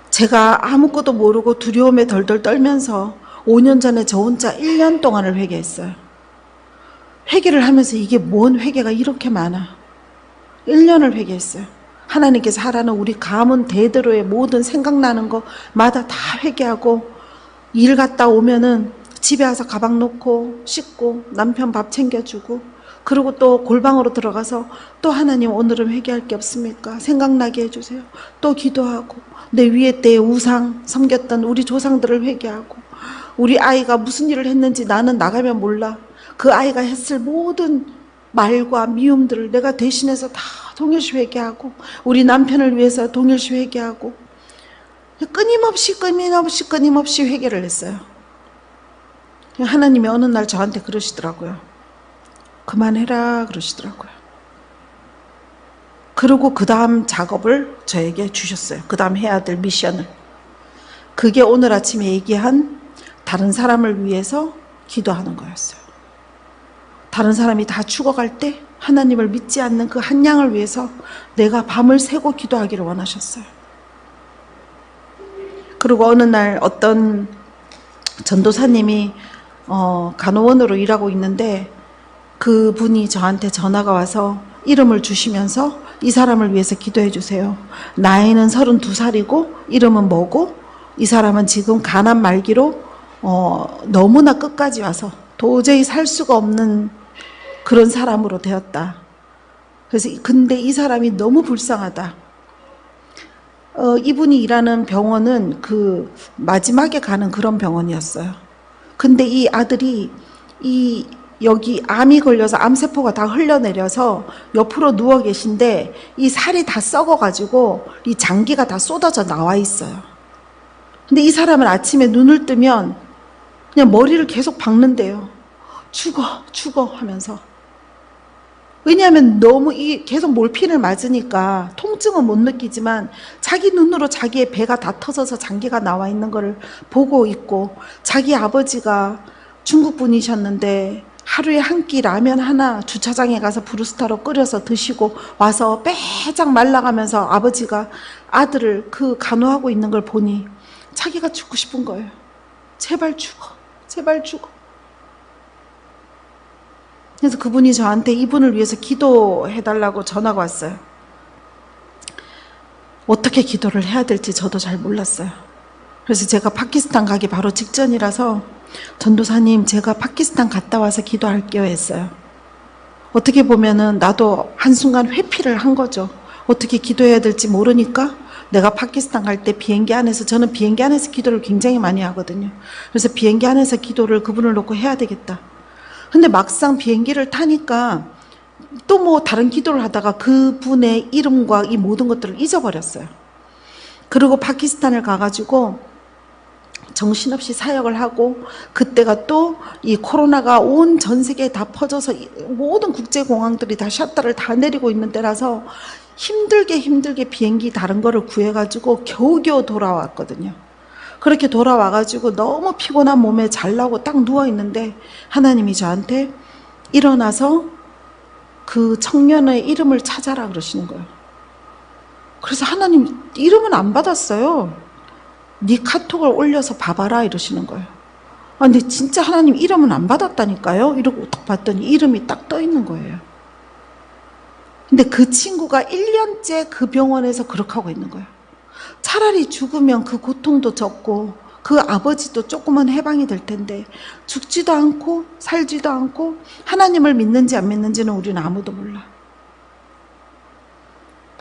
제가 아무것도 모르고 두려움에 덜덜 떨면서 5년 전에 저 혼자 1년 동안을 회개했어요. 회개를 하면서 이게 뭔 회개가 이렇게 많아. 1년을 회개했어요. 하나님께서 하라는 우리 가문 대대로의 모든 생각나는 거마다 다 회개하고, 일 갔다 오면은 집에 와서 가방 놓고 씻고 남편 밥 챙겨주고, 그리고 또 골방으로 들어가서 또 하나님 오늘은 회개할 게 없습니까? 생각나게 해주세요. 또 기도하고, 내 위에 때의 우상 섬겼던 우리 조상들을 회개하고, 우리 아이가 무슨 일을 했는지 나는 나가면 몰라. 그 아이가 했을 모든 말과 미움들을 내가 대신해서 다 동일시 회개하고, 우리 남편을 위해서 동일시 회개하고, 끊임없이 회개를 했어요. 하나님이 어느 날 저한테 그러시더라고요. 그만해라 그러시더라고요. 그리고 그 다음 작업을 저에게 주셨어요. 그 다음 해야 될 미션을. 그게 오늘 아침에 얘기한 다른 사람을 위해서 기도하는 거였어요. 다른 사람이 다 죽어갈 때 하나님을 믿지 않는 그 한 양을 위해서 내가 밤을 새고 기도하기를 원하셨어요. 그리고 어느 날 어떤 전도사님이 간호원으로 일하고 있는데 그분이 저한테 전화가 와서 이름을 주시면서 이 사람을 위해서 기도해 주세요. 나이는 32살이고 이름은 뭐고 이 사람은 지금 간암 말기로 너무나 끝까지 와서 도저히 살 수가 없는 그런 사람으로 되었다. 그래서 근데 이 사람이 너무 불쌍하다. 이분이 일하는 병원은 그 마지막에 가는 그런 병원이었어요. 근데 이 아들이 여기 암이 걸려서 암세포가 다 흘러내려서 옆으로 누워 계신데 이 살이 다 썩어가지고 이 장기가 다 쏟아져 나와 있어요. 근데 이 사람은 아침에 눈을 뜨면 그냥 머리를 계속 박는데요. 죽어 하면서. 왜냐하면 너무 계속 몰핀을 맞으니까 통증은 못 느끼지만 자기 눈으로 자기의 배가 다 터져서 장기가 나와 있는 것을 보고 있고, 자기 아버지가 중국 분이셨는데 하루에 한 끼 라면 하나 주차장에 가서 브루스타로 끓여서 드시고 와서 빼짝 말라가면서 아버지가 아들을 그 간호하고 있는 걸 보니 자기가 죽고 싶은 거예요. 제발 죽어, 제발 죽어. 그래서 그분이 저한테 이분을 위해서 기도해달라고 전화가 왔어요. 어떻게 기도를 해야 될지 저도 잘 몰랐어요. 그래서 제가 파키스탄 가기 바로 직전이라서 전도사님, 제가 파키스탄 갔다 와서 기도할게요 했어요. 어떻게 보면은 나도 한순간 회피를 한 거죠. 어떻게 기도해야 될지 모르니까 내가 파키스탄 갈 때 비행기 안에서, 저는 비행기 안에서 기도를 굉장히 많이 하거든요. 그래서 비행기 안에서 기도를 그분을 놓고 해야 되겠다. 근데 막상 비행기를 타니까 또 뭐 다른 기도를 하다가 그분의 이름과 이 모든 것들을 잊어버렸어요. 그리고 파키스탄을 가가지고 정신없이 사역을 하고, 그때가 또 이 코로나가 온 전 세계에 다 퍼져서 모든 국제공항들이 다 샷터를 다 내리고 있는 때라서 힘들게 비행기 다른 거를 구해가지고 겨우겨우 돌아왔거든요. 그렇게 돌아와가지고 너무 피곤한 몸에 잘나고 딱 누워있는데 하나님이 저한테 일어나서 그 청년의 이름을 찾아라 그러시는 거예요. 그래서 하나님 이름은 안 받았어요. 네 카톡을 올려서 봐봐라 이러시는 거예요. 근데 진짜 하나님 이름은 안 받았다니까요. 이러고 딱 봤더니 이름이 딱 떠 있는 거예요. 근데 그 친구가 1년째 그 병원에서 그렇게 하고 있는 거예요. 차라리 죽으면 그 고통도 적고 그 아버지도 조금은 해방이 될 텐데 죽지도 않고 살지도 않고 하나님을 믿는지 안 믿는지는 우리는 아무도 몰라.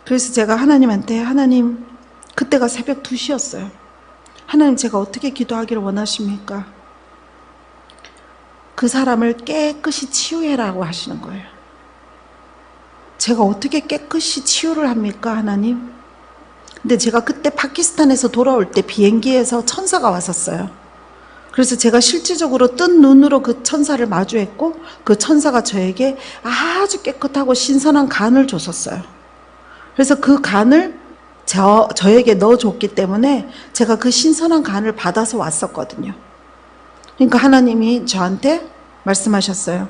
그래서 제가 하나님한테, 하나님, 그때가 새벽 2시였어요. 하나님, 제가 어떻게 기도하기를 원하십니까? 그 사람을 깨끗이 치유해라고 하시는 거예요. 제가 어떻게 깨끗이 치유를 합니까, 하나님? 근데 제가 그때 파키스탄에서 돌아올 때 비행기에서 천사가 왔었어요. 그래서 제가 실질적으로 뜬 눈으로 그 천사를 마주했고, 그 천사가 저에게 아주 깨끗하고 신선한 간을 줬었어요. 그래서 그 간을 저에게 넣어줬기 때문에 제가 그 신선한 간을 받아서 왔었거든요. 그러니까 하나님이 저한테 말씀하셨어요.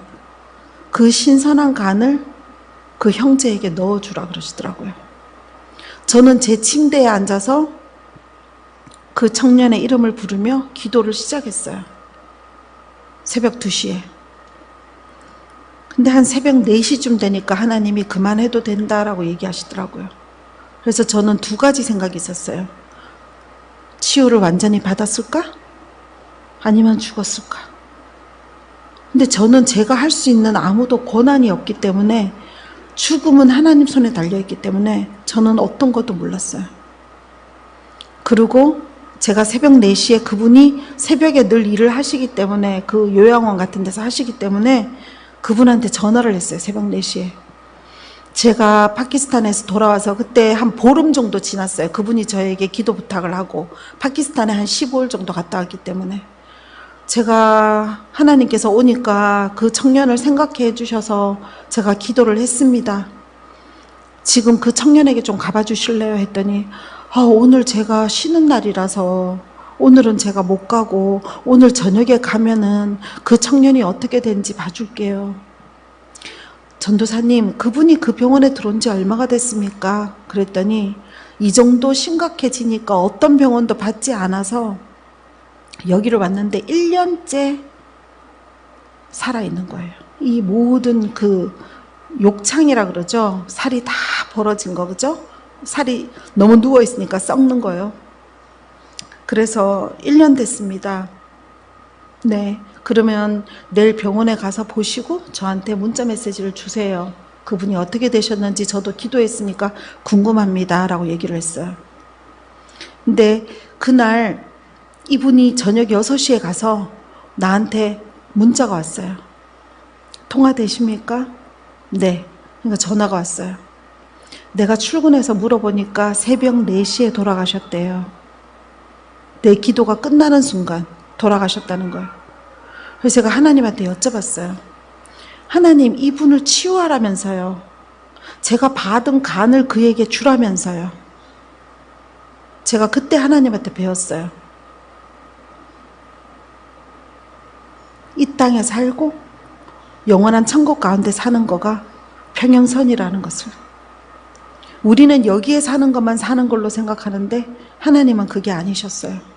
그 신선한 간을 그 형제에게 넣어주라 그러시더라고요. 저는 제 침대에 앉아서 그 청년의 이름을 부르며 기도를 시작했어요. 새벽 2시에. 근데 한 새벽 4시쯤 되니까 하나님이 그만해도 된다라고 얘기하시더라고요. 그래서 저는 2가지 생각이 있었어요. 치유를 완전히 받았을까? 아니면 죽었을까? 근데 저는 제가 할 수 있는 아무도 권한이 없기 때문에, 죽음은 하나님 손에 달려있기 때문에 저는 어떤 것도 몰랐어요. 그리고 제가 새벽 4시에, 그분이 새벽에 늘 일을 하시기 때문에, 그 요양원 같은 데서 하시기 때문에 그분한테 전화를 했어요. 새벽 4시에. 제가 파키스탄에서 돌아와서 그때 한 보름 정도 지났어요. 그분이 저에게 기도 부탁을 하고 파키스탄에 한 15일 정도 갔다 왔기 때문에, 제가 하나님께서 오니까 그 청년을 생각해 주셔서 제가 기도를 했습니다. 지금 그 청년에게 좀 가봐 주실래요? 했더니 오늘 제가 쉬는 날이라서 오늘은 제가 못 가고 오늘 저녁에 가면은 그 청년이 어떻게 되는지 봐줄게요. 전도사님, 그분이 그 병원에 들어온 지 얼마가 됐습니까? 그랬더니 이 정도 심각해지니까 어떤 병원도 받지 않아서 여기로 왔는데 1년째 살아있는 거예요. 이 모든 그 욕창이라 그러죠. 살이 다 벌어진 거, 그죠? 살이 너무 누워있으니까 썩는 거예요. 그래서 1년 됐습니다. 네, 그러면 내일 병원에 가서 보시고 저한테 문자 메시지를 주세요. 그분이 어떻게 되셨는지 저도 기도했으니까 궁금합니다 라고 얘기를 했어요. 근데 그날 이분이 저녁 6시에 가서 나한테 문자가 왔어요. 통화되십니까? 네. 그러니까 전화가 왔어요. 내가 출근해서 물어보니까 새벽 4시에 돌아가셨대요. 내 기도가 끝나는 순간 돌아가셨다는 거예요. 그래서 제가 하나님한테 여쭤봤어요. 하나님, 이분을 치유하라면서요. 제가 받은 간을 그에게 주라면서요. 제가 그때 하나님한테 배웠어요. 이 땅에 살고 영원한 천국 가운데 사는 거가 평행선이라는 것을. 우리는 여기에 사는 것만 사는 걸로 생각하는데 하나님은 그게 아니셨어요.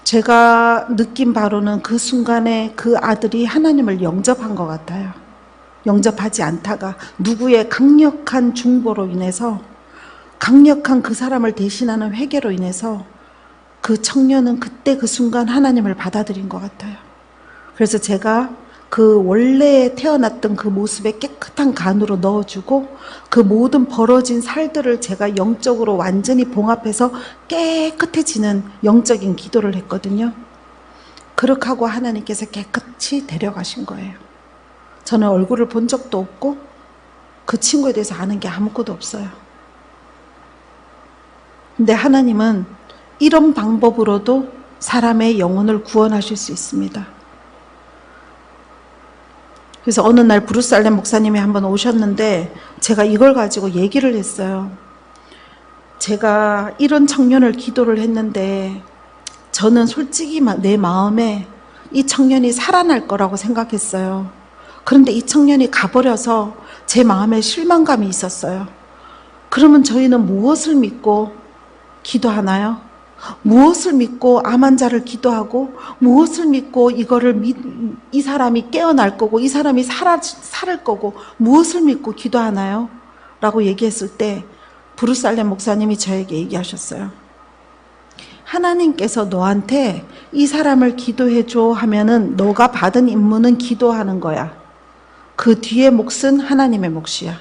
제가 느낀 바로는 그 순간에 그 아들이 하나님을 영접한 것 같아요. 영접하지 않다가 누구의 강력한 중보로 인해서, 강력한 그 사람을 대신하는 회개로 인해서 그 청년은 그때 그 순간 하나님을 받아들인 것 같아요. 그래서 제가 그 원래 태어났던 그 모습에 깨끗한 간으로 넣어주고 그 모든 벌어진 살들을 제가 영적으로 완전히 봉합해서 깨끗해지는 영적인 기도를 했거든요. 그렇게 하고 하나님께서 깨끗이 데려가신 거예요. 저는 얼굴을 본 적도 없고 그 친구에 대해서 아는 게 아무것도 없어요. 근데 하나님은 이런 방법으로도 사람의 영혼을 구원하실 수 있습니다. 그래서 어느 날 브루스 알렌 목사님이 한번 오셨는데 제가 이걸 가지고 얘기를 했어요. 제가 이런 청년을 기도를 했는데 저는 솔직히 내 마음에 이 청년이 살아날 거라고 생각했어요. 그런데 이 청년이 가버려서 제 마음에 실망감이 있었어요. 그러면 저희는 무엇을 믿고 기도하나요? 무엇을 믿고 암 환자를 기도하고, 무엇을 믿고 이 사람이 깨어날 거고 이 사람이 살을 거고 무엇을 믿고 기도하나요? 라고 얘기했을 때 브루스 알렌 목사님이 저에게 얘기하셨어요. 하나님께서 너한테 이 사람을 기도해줘 하면은 너가 받은 임무는 기도하는 거야. 그 뒤에 몫은 하나님의 몫이야.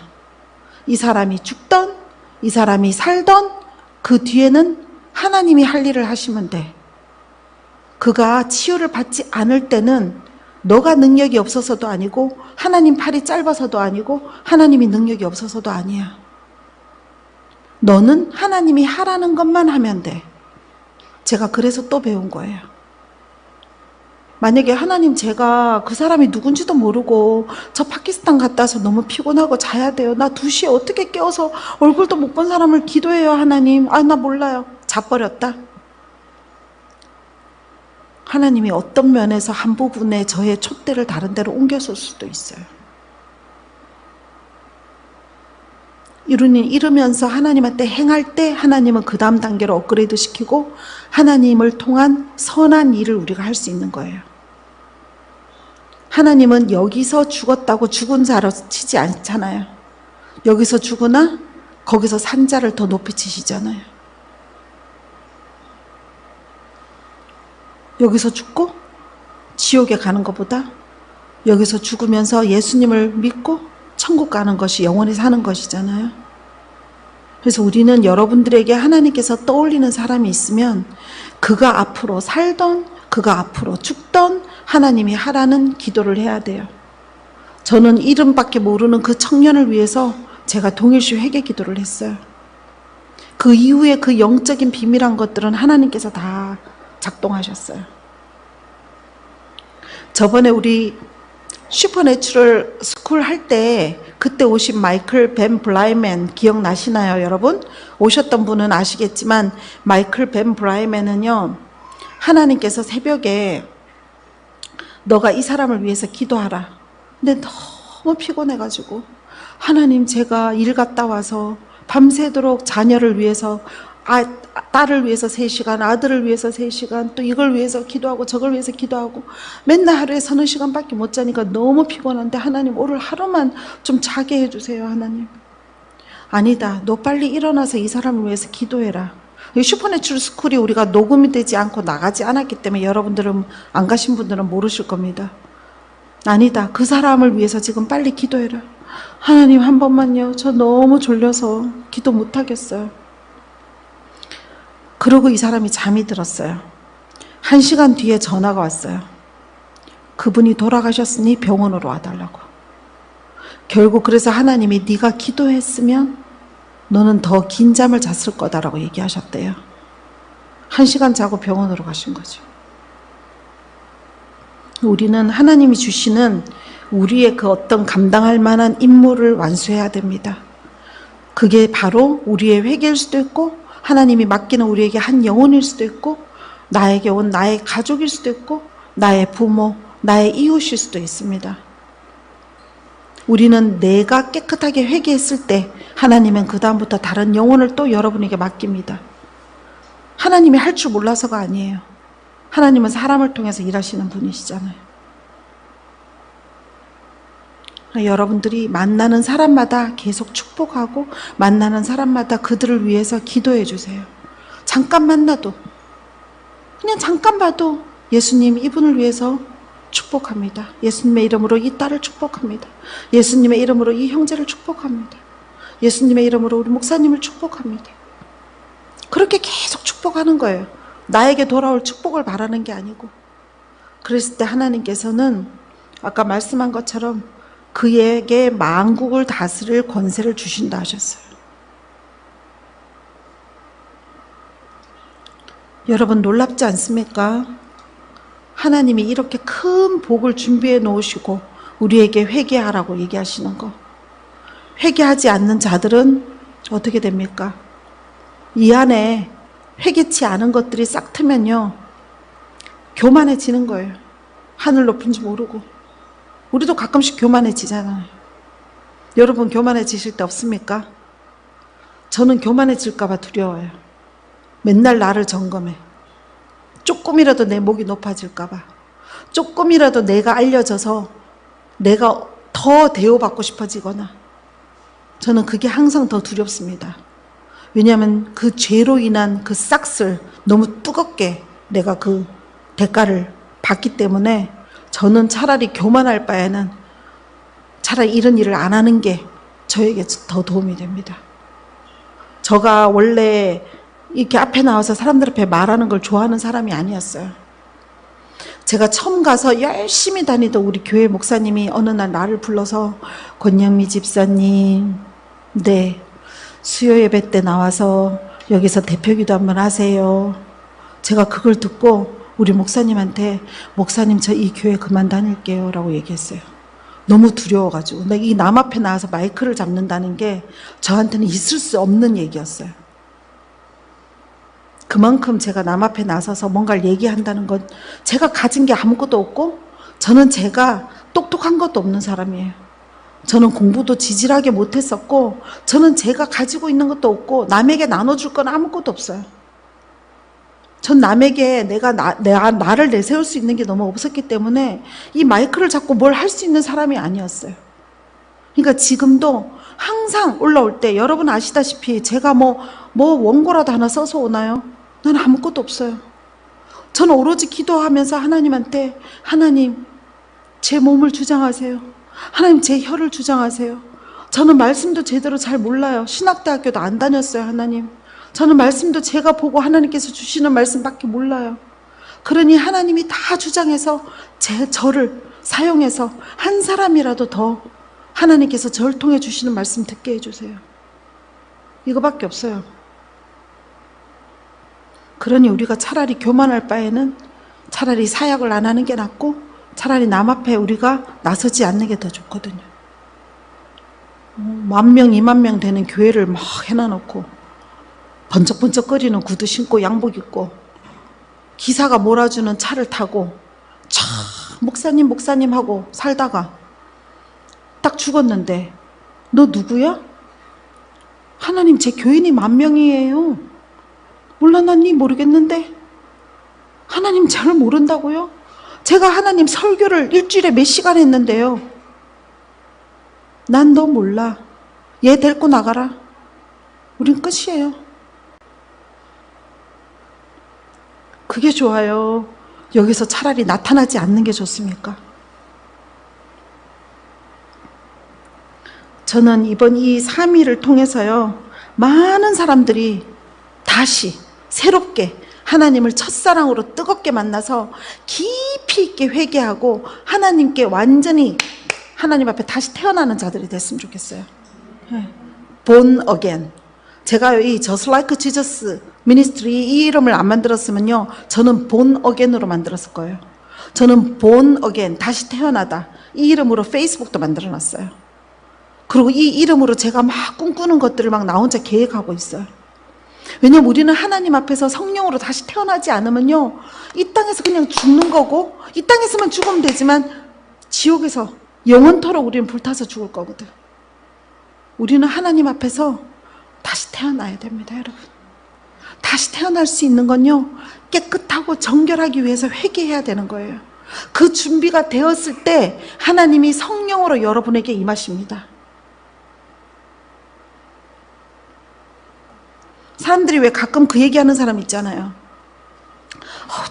이 사람이 죽던 이 사람이 살던 그 뒤에는 하나님이 할 일을 하시면 돼. 그가 치유를 받지 않을 때는 너가 능력이 없어서도 아니고 하나님 팔이 짧아서도 아니고 하나님이 능력이 없어서도 아니야. 너는 하나님이 하라는 것만 하면 돼. 제가 그래서 또 배운 거예요. 만약에 하나님, 제가 그 사람이 누군지도 모르고 저 파키스탄 갔다 와서 너무 피곤하고 자야 돼요. 나 2시에 어떻게 깨워서 얼굴도 못 본 사람을 기도해요, 하나님. 나 몰라요. 자버렸다. 하나님이 어떤 면에서 한 부분에 저의 촛대를 다른 데로 옮겼을 수도 있어요. 이러면서 하나님한테 행할 때 하나님은 그 다음 단계로 업그레이드 시키고 하나님을 통한 선한 일을 우리가 할 수 있는 거예요. 하나님은 여기서 죽었다고 죽은 자로 치지 않잖아요. 여기서 죽으나 거기서 산 자를 더 높이 치시잖아요. 여기서 죽고 지옥에 가는 것보다 여기서 죽으면서 예수님을 믿고 천국 가는 것이 영원히 사는 것이잖아요. 그래서 우리는 여러분들에게 하나님께서 떠올리는 사람이 있으면 그가 앞으로 살던 그가 앞으로 죽던 하나님이 하라는 기도를 해야 돼요. 저는 이름밖에 모르는 그 청년을 위해서 제가 동일시 회개 기도를 했어요. 그 이후에 그 영적인 비밀한 것들은 하나님께서 다 작동하셨어요. 저번에 우리 슈퍼내추럴 스쿨 할 때 그때 오신 마이클 벤 브라이맨 기억나시나요, 여러분? 오셨던 분은 아시겠지만 마이클 벤 브라이맨은요, 하나님께서 새벽에 너가 이 사람을 위해서 기도하라. 근데 너무 피곤해가지고 하나님, 제가 일 갔다 와서 밤새도록 자녀를 위해서 딸을 위해서 3시간, 아들을 위해서 3시간, 또 이걸 위해서 기도하고 저걸 위해서 기도하고 맨날 하루에 서너 시간밖에 못 자니까 너무 피곤한데 하나님, 오늘 하루만 좀 자게 해주세요, 하나님. 아니다, 너 빨리 일어나서 이 사람을 위해서 기도해라. 슈퍼내추럴 스쿨이 우리가 녹음이 되지 않고 나가지 않았기 때문에 여러분들은, 안 가신 분들은 모르실 겁니다. 아니다, 그 사람을 위해서 지금 빨리 기도해라. 하나님, 한 번만요. 저 너무 졸려서 기도 못 하겠어요. 그러고 이 사람이 잠이 들었어요. 1시간 뒤에 전화가 왔어요. 그분이 돌아가셨으니 병원으로 와달라고. 결국 그래서 하나님이 네가 기도했으면 너는 더 긴 잠을 잤을 거다라고 얘기하셨대요. 1시간 자고 병원으로 가신 거죠. 우리는 하나님이 주시는 우리의 그 어떤 감당할 만한 임무를 완수해야 됩니다. 그게 바로 우리의 회개일 수도 있고 하나님이 맡기는 우리에게 한 영혼일 수도 있고 나에게 온 나의 가족일 수도 있고 나의 부모, 나의 이웃일 수도 있습니다. 우리는 내가 깨끗하게 회개했을 때 하나님은 그 다음부터 다른 영혼을 또 여러분에게 맡깁니다. 하나님이 할 줄 몰라서가 아니에요. 하나님은 사람을 통해서 일하시는 분이시잖아요. 여러분들이 만나는 사람마다 계속 축복하고 만나는 사람마다 그들을 위해서 기도해 주세요. 잠깐 만나도 그냥 잠깐 봐도 예수님 이분을 위해서 축복합니다. 예수님의 이름으로 이 딸을 축복합니다. 예수님의 이름으로 이 형제를 축복합니다. 예수님의 이름으로 우리 목사님을 축복합니다. 그렇게 계속 축복하는 거예요. 나에게 돌아올 축복을 바라는 게 아니고. 그랬을 때 하나님께서는 아까 말씀한 것처럼 그에게 만국을 다스릴 권세를 주신다 하셨어요. 여러분 놀랍지 않습니까? 하나님이 이렇게 큰 복을 준비해 놓으시고 우리에게 회개하라고 얘기하시는 거. 회개하지 않는 자들은 어떻게 됩니까? 이 안에 회개치 않은 것들이 싹 트면요. 교만해지는 거예요. 하늘 높은 줄 모르고. 우리도 가끔씩 교만해지잖아요. 여러분 교만해지실 때 없습니까? 저는 교만해질까 봐 두려워요. 맨날 나를 점검해. 조금이라도 내 목이 높아질까 봐. 조금이라도 내가 알려져서 내가 더 대우받고 싶어지거나. 저는 그게 항상 더 두렵습니다. 왜냐하면 그 죄로 인한 그 싹을 너무 뜨겁게 내가 그 대가를 받기 때문에 저는 차라리 교만할 바에는 차라리 이런 일을 안 하는 게 저에게 더 도움이 됩니다. 제가 원래 이렇게 앞에 나와서 사람들 앞에 말하는 걸 좋아하는 사람이 아니었어요. 제가 처음 가서 열심히 다니던 우리 교회 목사님이 어느 날 나를 불러서 권영미 집사님, 네, 수요 예배 때 나와서 여기서 대표기도 한번 하세요. 제가 그걸 듣고 우리 목사님한테 목사님 저 이 교회 그만 다닐게요 라고 얘기했어요. 너무 두려워가지고 이 남 앞에 나와서 마이크를 잡는다는 게 저한테는 있을 수 없는 얘기였어요. 그만큼 제가 남 앞에 나서서 뭔가를 얘기한다는 건 제가 가진 게 아무것도 없고 저는 제가 똑똑한 것도 없는 사람이에요. 저는 공부도 지질하게 못했었고 저는 제가 가지고 있는 것도 없고 남에게 나눠줄 건 아무것도 없어요. 전 남에게 나를 내세울 수 있는 게 너무 없었기 때문에 이 마이크를 잡고 뭘 할 수 있는 사람이 아니었어요. 그러니까 지금도 항상 올라올 때 여러분 아시다시피 제가 뭐 원고라도 하나 써서 오나요? 나는 아무것도 없어요. 저는 오로지 기도하면서 하나님한테 하나님 제 몸을 주장하세요. 하나님 제 혀를 주장하세요. 저는 말씀도 제대로 잘 몰라요. 신학대학교도 안 다녔어요. 하나님. 저는 말씀도 제가 보고 하나님께서 주시는 말씀밖에 몰라요. 그러니 하나님이 다 주장해서 저를 사용해서 한 사람이라도 더 하나님께서 저를 통해 주시는 말씀 듣게 해주세요. 이거밖에 없어요. 그러니 우리가 차라리 교만할 바에는 차라리 사역을 안 하는 게 낫고 차라리 남 앞에 우리가 나서지 않는 게 더 좋거든요. 10,000명, 20,000명 되는 교회를 막 해놔놓고 번쩍번쩍거리는 구두 신고 양복 입고 기사가 몰아주는 차를 타고 참 목사님 하고 살다가 딱 죽었는데 너 누구야? 하나님 제 교인이 10,000명이에요. 몰라 난 니 모르겠는데 하나님 잘 모른다고요? 제가 하나님 설교를 일주일에 몇 시간 했는데요. 난 너 몰라. 얘 데리고 나가라. 우린 끝이에요. 그게 좋아요. 여기서 차라리 나타나지 않는 게 좋습니까? 저는 이번 이 3일을 통해서요. 많은 사람들이 다시 새롭게 하나님을 첫사랑으로 뜨겁게 만나서 깊이 있게 회개하고 하나님께 완전히 하나님 앞에 다시 태어나는 자들이 됐으면 좋겠어요. Born again. 제가 이 Just Like Jesus 미니스트리 이 이름을 안 만들었으면요, 저는 Born again으로 만들었을 거예요. 저는 Born again, 다시 태어나다, 이 이름으로 페이스북도 만들어놨어요. 그리고 이 이름으로 제가 막 꿈꾸는 것들을 막 나 혼자 계획하고 있어요. 왜냐면 우리는 하나님 앞에서 성령으로 다시 태어나지 않으면요, 이 땅에서 그냥 죽는 거고, 이 땅에서만 죽으면 되지만 지옥에서 영원토록 우리는 불타서 죽을 거거든. 우리는 하나님 앞에서 다시 태어나야 됩니다, 여러분. 다시 태어날 수 있는 건요, 깨끗하고 정결하기 위해서 회개해야 되는 거예요. 그 준비가 되었을 때 하나님이 성령으로 여러분에게 임하십니다. 사람들이 왜 가끔 그 얘기하는 사람 있잖아요.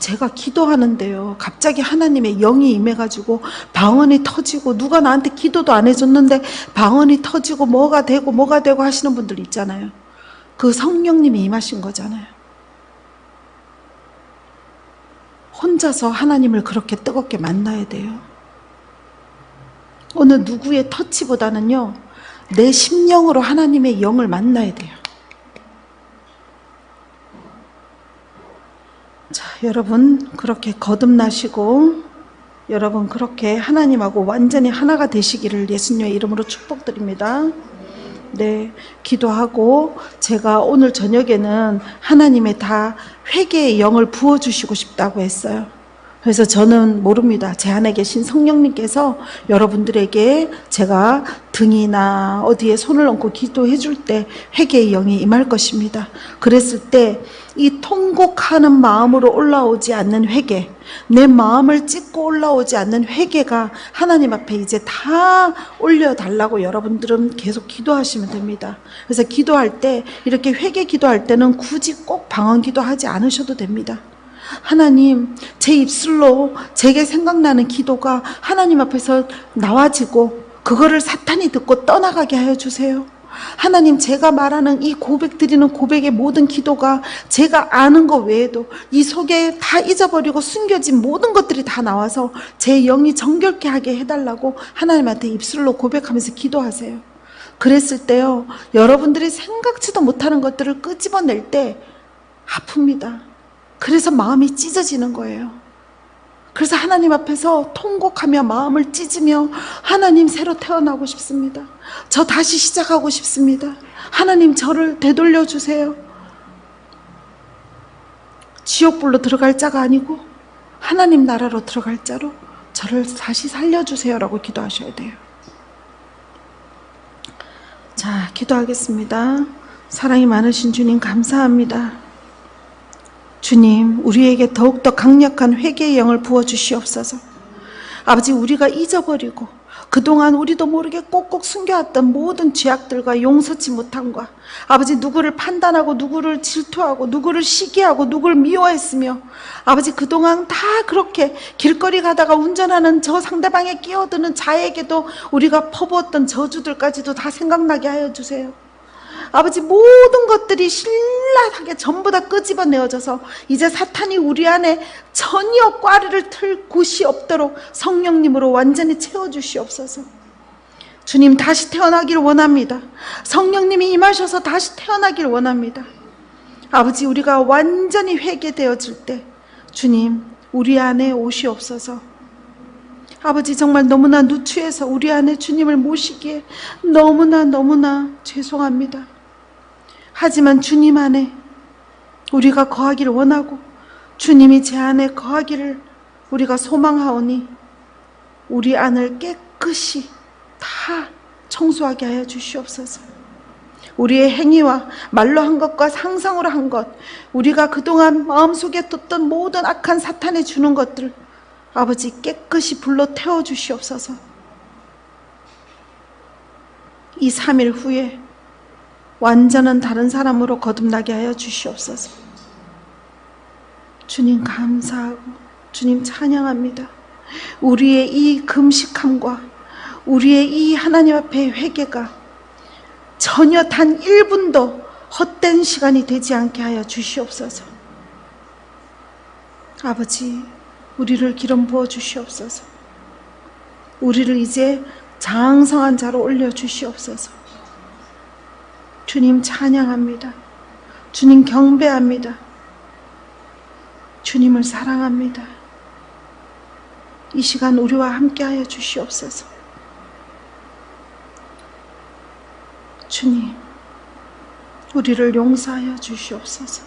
제가 기도하는데요, 갑자기 하나님의 영이 임해가지고 방언이 터지고, 누가 나한테 기도도 안 해줬는데 방언이 터지고 뭐가 되고 하시는 분들 있잖아요. 그 성령님이 임하신 거잖아요. 혼자서 하나님을 그렇게 뜨겁게 만나야 돼요. 어느 누구의 터치보다는요, 내 심령으로 하나님의 영을 만나야 돼요. 자, 여러분 그렇게 거듭나시고 여러분 그렇게 하나님하고 완전히 하나가 되시기를 예수님의 이름으로 축복드립니다. 네, 기도하고 제가 오늘 저녁에는 하나님의 다 회개의 영을 부어주시고 싶다고 했어요. 그래서 저는 모릅니다. 제 안에 계신 성령님께서 여러분들에게 제가 등이나 어디에 손을 얹고 기도해 줄 때 회개의 영이 임할 것입니다. 그랬을 때 이 통곡하는 마음으로 올라오지 않는 회개, 내 마음을 찢고 올라오지 않는 회개가 하나님 앞에 이제 다 올려달라고 여러분들은 계속 기도하시면 됩니다. 그래서 기도할 때, 이렇게 회개 기도할 때는 굳이 꼭 방언 기도하지 않으셔도 됩니다. 하나님, 제 입술로 제게 생각나는 기도가 하나님 앞에서 나와지고 그거를 사탄이 듣고 떠나가게 하여 주세요. 하나님, 제가 말하는 이 고백, 드리는 고백의 모든 기도가 제가 아는 것 외에도 이 속에 다 잊어버리고 숨겨진 모든 것들이 다 나와서 제 영이 정결케 하게 해달라고 하나님한테 입술로 고백하면서 기도하세요. 그랬을 때요, 여러분들이 생각지도 못하는 것들을 끄집어낼 때 아픕니다. 그래서 마음이 찢어지는 거예요. 그래서 하나님 앞에서 통곡하며 마음을 찢으며, 하나님, 새로 태어나고 싶습니다. 저 다시 시작하고 싶습니다. 하나님, 저를 되돌려 주세요. 지옥불로 들어갈 자가 아니고 하나님 나라로 들어갈 자로 저를 다시 살려주세요라고 기도하셔야 돼요. 자, 기도하겠습니다. 사랑이 많으신 주님, 감사합니다. 주님, 우리에게 더욱더 강력한 회개의 영을 부어주시옵소서. 아버지, 우리가 잊어버리고 그동안 우리도 모르게 꼭꼭 숨겨왔던 모든 죄악들과 용서치 못함과, 아버지, 누구를 판단하고 누구를 질투하고 누구를 시기하고 누구를 미워했으며, 아버지, 그동안 다 그렇게 길거리 가다가 운전하는 저 상대방에 끼어드는 자에게도 우리가 퍼부었던 저주들까지도 다 생각나게 하여 주세요. 아버지, 모든 것들이 신랄하게 전부 다 끄집어내어져서 이제 사탄이 우리 안에 전혀 꽈리를 틀 곳이 없도록 성령님으로 완전히 채워주시옵소서. 주님, 다시 태어나기를 원합니다. 성령님이 임하셔서 다시 태어나기를 원합니다. 아버지, 우리가 완전히 회개되어질 때 주님, 우리 안에 오시옵소서. 아버지, 정말 너무나 누추해서 우리 안에 주님을 모시기에 너무나 죄송합니다. 하지만 주님 안에 우리가 거하기를 원하고 주님이 제 안에 거하기를 우리가 소망하오니 우리 안을 깨끗이 다 청소하게 하여 주시옵소서. 우리의 행위와 말로 한 것과 상상으로 한 것, 우리가 그동안 마음속에 뒀던 모든 악한 사탄에 주는 것들, 아버지, 깨끗이 불로 태워 주시옵소서. 이 3일 후에 완전한 다른 사람으로 거듭나게 하여 주시옵소서. 주님, 감사하고 주님, 찬양합니다. 우리의 이 금식함과 우리의 이 하나님 앞의 회개가 전혀 단 1분도 헛된 시간이 되지 않게 하여 주시옵소서. 아버지, 우리를 기름 부어 주시옵소서. 우리를 이제 장성한 자로 올려 주시옵소서. 주님 찬양합니다. 주님 경배합니다. 주님을 사랑합니다. 이 시간 우리와 함께하여 주시옵소서. 주님, 우리를 용서하여 주시옵소서.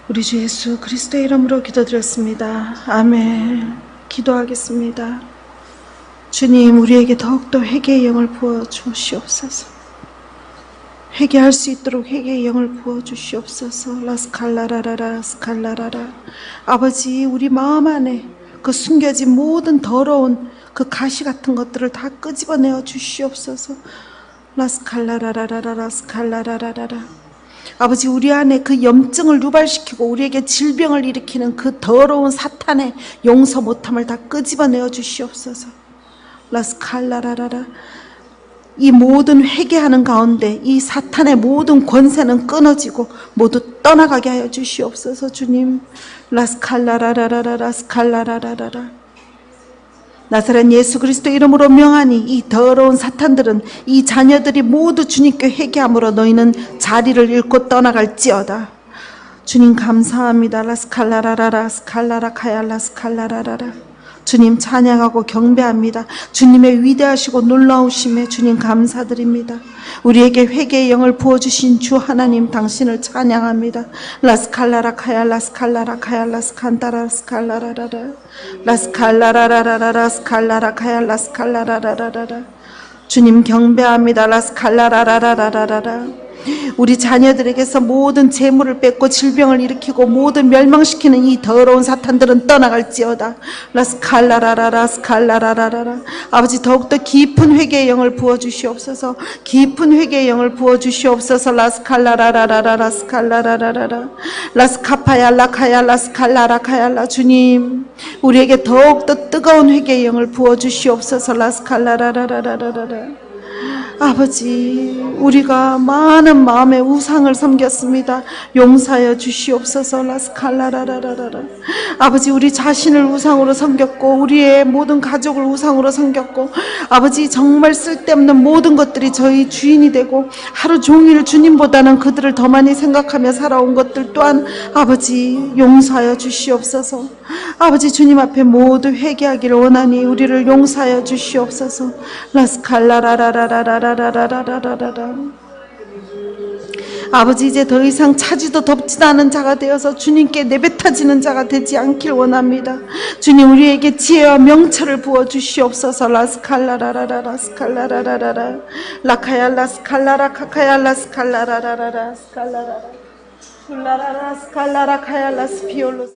우리 주 예수 그리스도의 이름으로 기도드렸습니다. 아멘. 기도하겠습니다. 주님, 우리에게 더욱더 회개의 영을 부어 주시옵소서. 회개할 수 있도록 회개의 영을 부어 주시옵소서. 라스칼라라라라 스칼라라라. 아버지, 우리 마음 안에 그 숨겨진 모든 더러운 그 가시 같은 것들을 다 끄집어내어 주시옵소서. 라스칼라라라라라 스칼라라라라. 아버지, 우리 안에 그 염증을 유발시키고 우리에게 질병을 일으키는 그 더러운 사탄의 용서 못함을 다 끄집어내어 주시옵소서. 라스칼라라라라. 이 모든 회개하는 가운데 이 사탄의 모든 권세는 끊어지고 모두 떠나가게 하여 주시옵소서. 주님, 라스칼라라라라라 스칼라라라라. 나사렛 예수 그리스도 이름으로 명하니 이 더러운 사탄들은 이 자녀들이 모두 주님께 회개함으로 너희는 자리를 잃고 떠나갈지어다. 주님 감사합니다. 라스칼라라라라 스칼라라카야 라스칼라라라라. 주님 찬양하고 경배합니다. 주님의 위대하시고 놀라우심에 주님 감사드립니다. 우리에게 회개의 영을 부어주신 주 하나님 당신을 찬양합니다. 라스칼라라카야 라스칼라라카야 라스칸다라 스칼라라라라 라스칼라라라라라 라스칼라라카야 라스칼라라라라라. 주님 경배합니다. 라스칼라라라라라라라. 우리 자녀들에게서 모든 재물을 뺏고 질병을 일으키고 모든 멸망시키는 이 더러운 사탄들은 떠나갈지어다. 라스칼라라라라 스칼라라라라. 아버지, 더욱더 깊은 회개의 영을 부어주시옵소서. 깊은 회개의 영을 부어주시옵소서. 라스칼라라라라라 스칼라라라라 라스카파야 라카야 라스칼라라카야라. 주님, 우리에게 더욱더 뜨거운 회개의 영을 부어주시옵소서. 라스칼라라라라라라. 아버지, 우리가 많은 마음의 우상을 섬겼습니다. 용서하여 주시옵소서. 라스칼라라라라라. 아버지, 우리 자신을 우상으로 섬겼고 우리의 모든 가족을 우상으로 섬겼고 아버지, 정말 쓸데없는 모든 것들이 저희 주인이 되고 하루 종일 주님보다는 그들을 더 많이 생각하며 살아온 것들 또한 아버지 용서하여 주시옵소서. 아버지, 주님 앞에 모두 회개하기를 원하니 우리를 용서하여 주시옵소서. 라스칼라라라라라라라라라라. 아버지, 이제 더 이상 차지도 덮지도 않은 자가 되어서 주님께 내뱉어지는 자가 되지 않길 원합니다. 주님, 우리에게 지혜와 명철을 부어 주시옵소서. 라스칼라라라라 스칼라라라라 라카야 라스칼라라 카카야 라스칼라라라라 스칼라라라 훌라라라 스칼라라 카야 라스피올로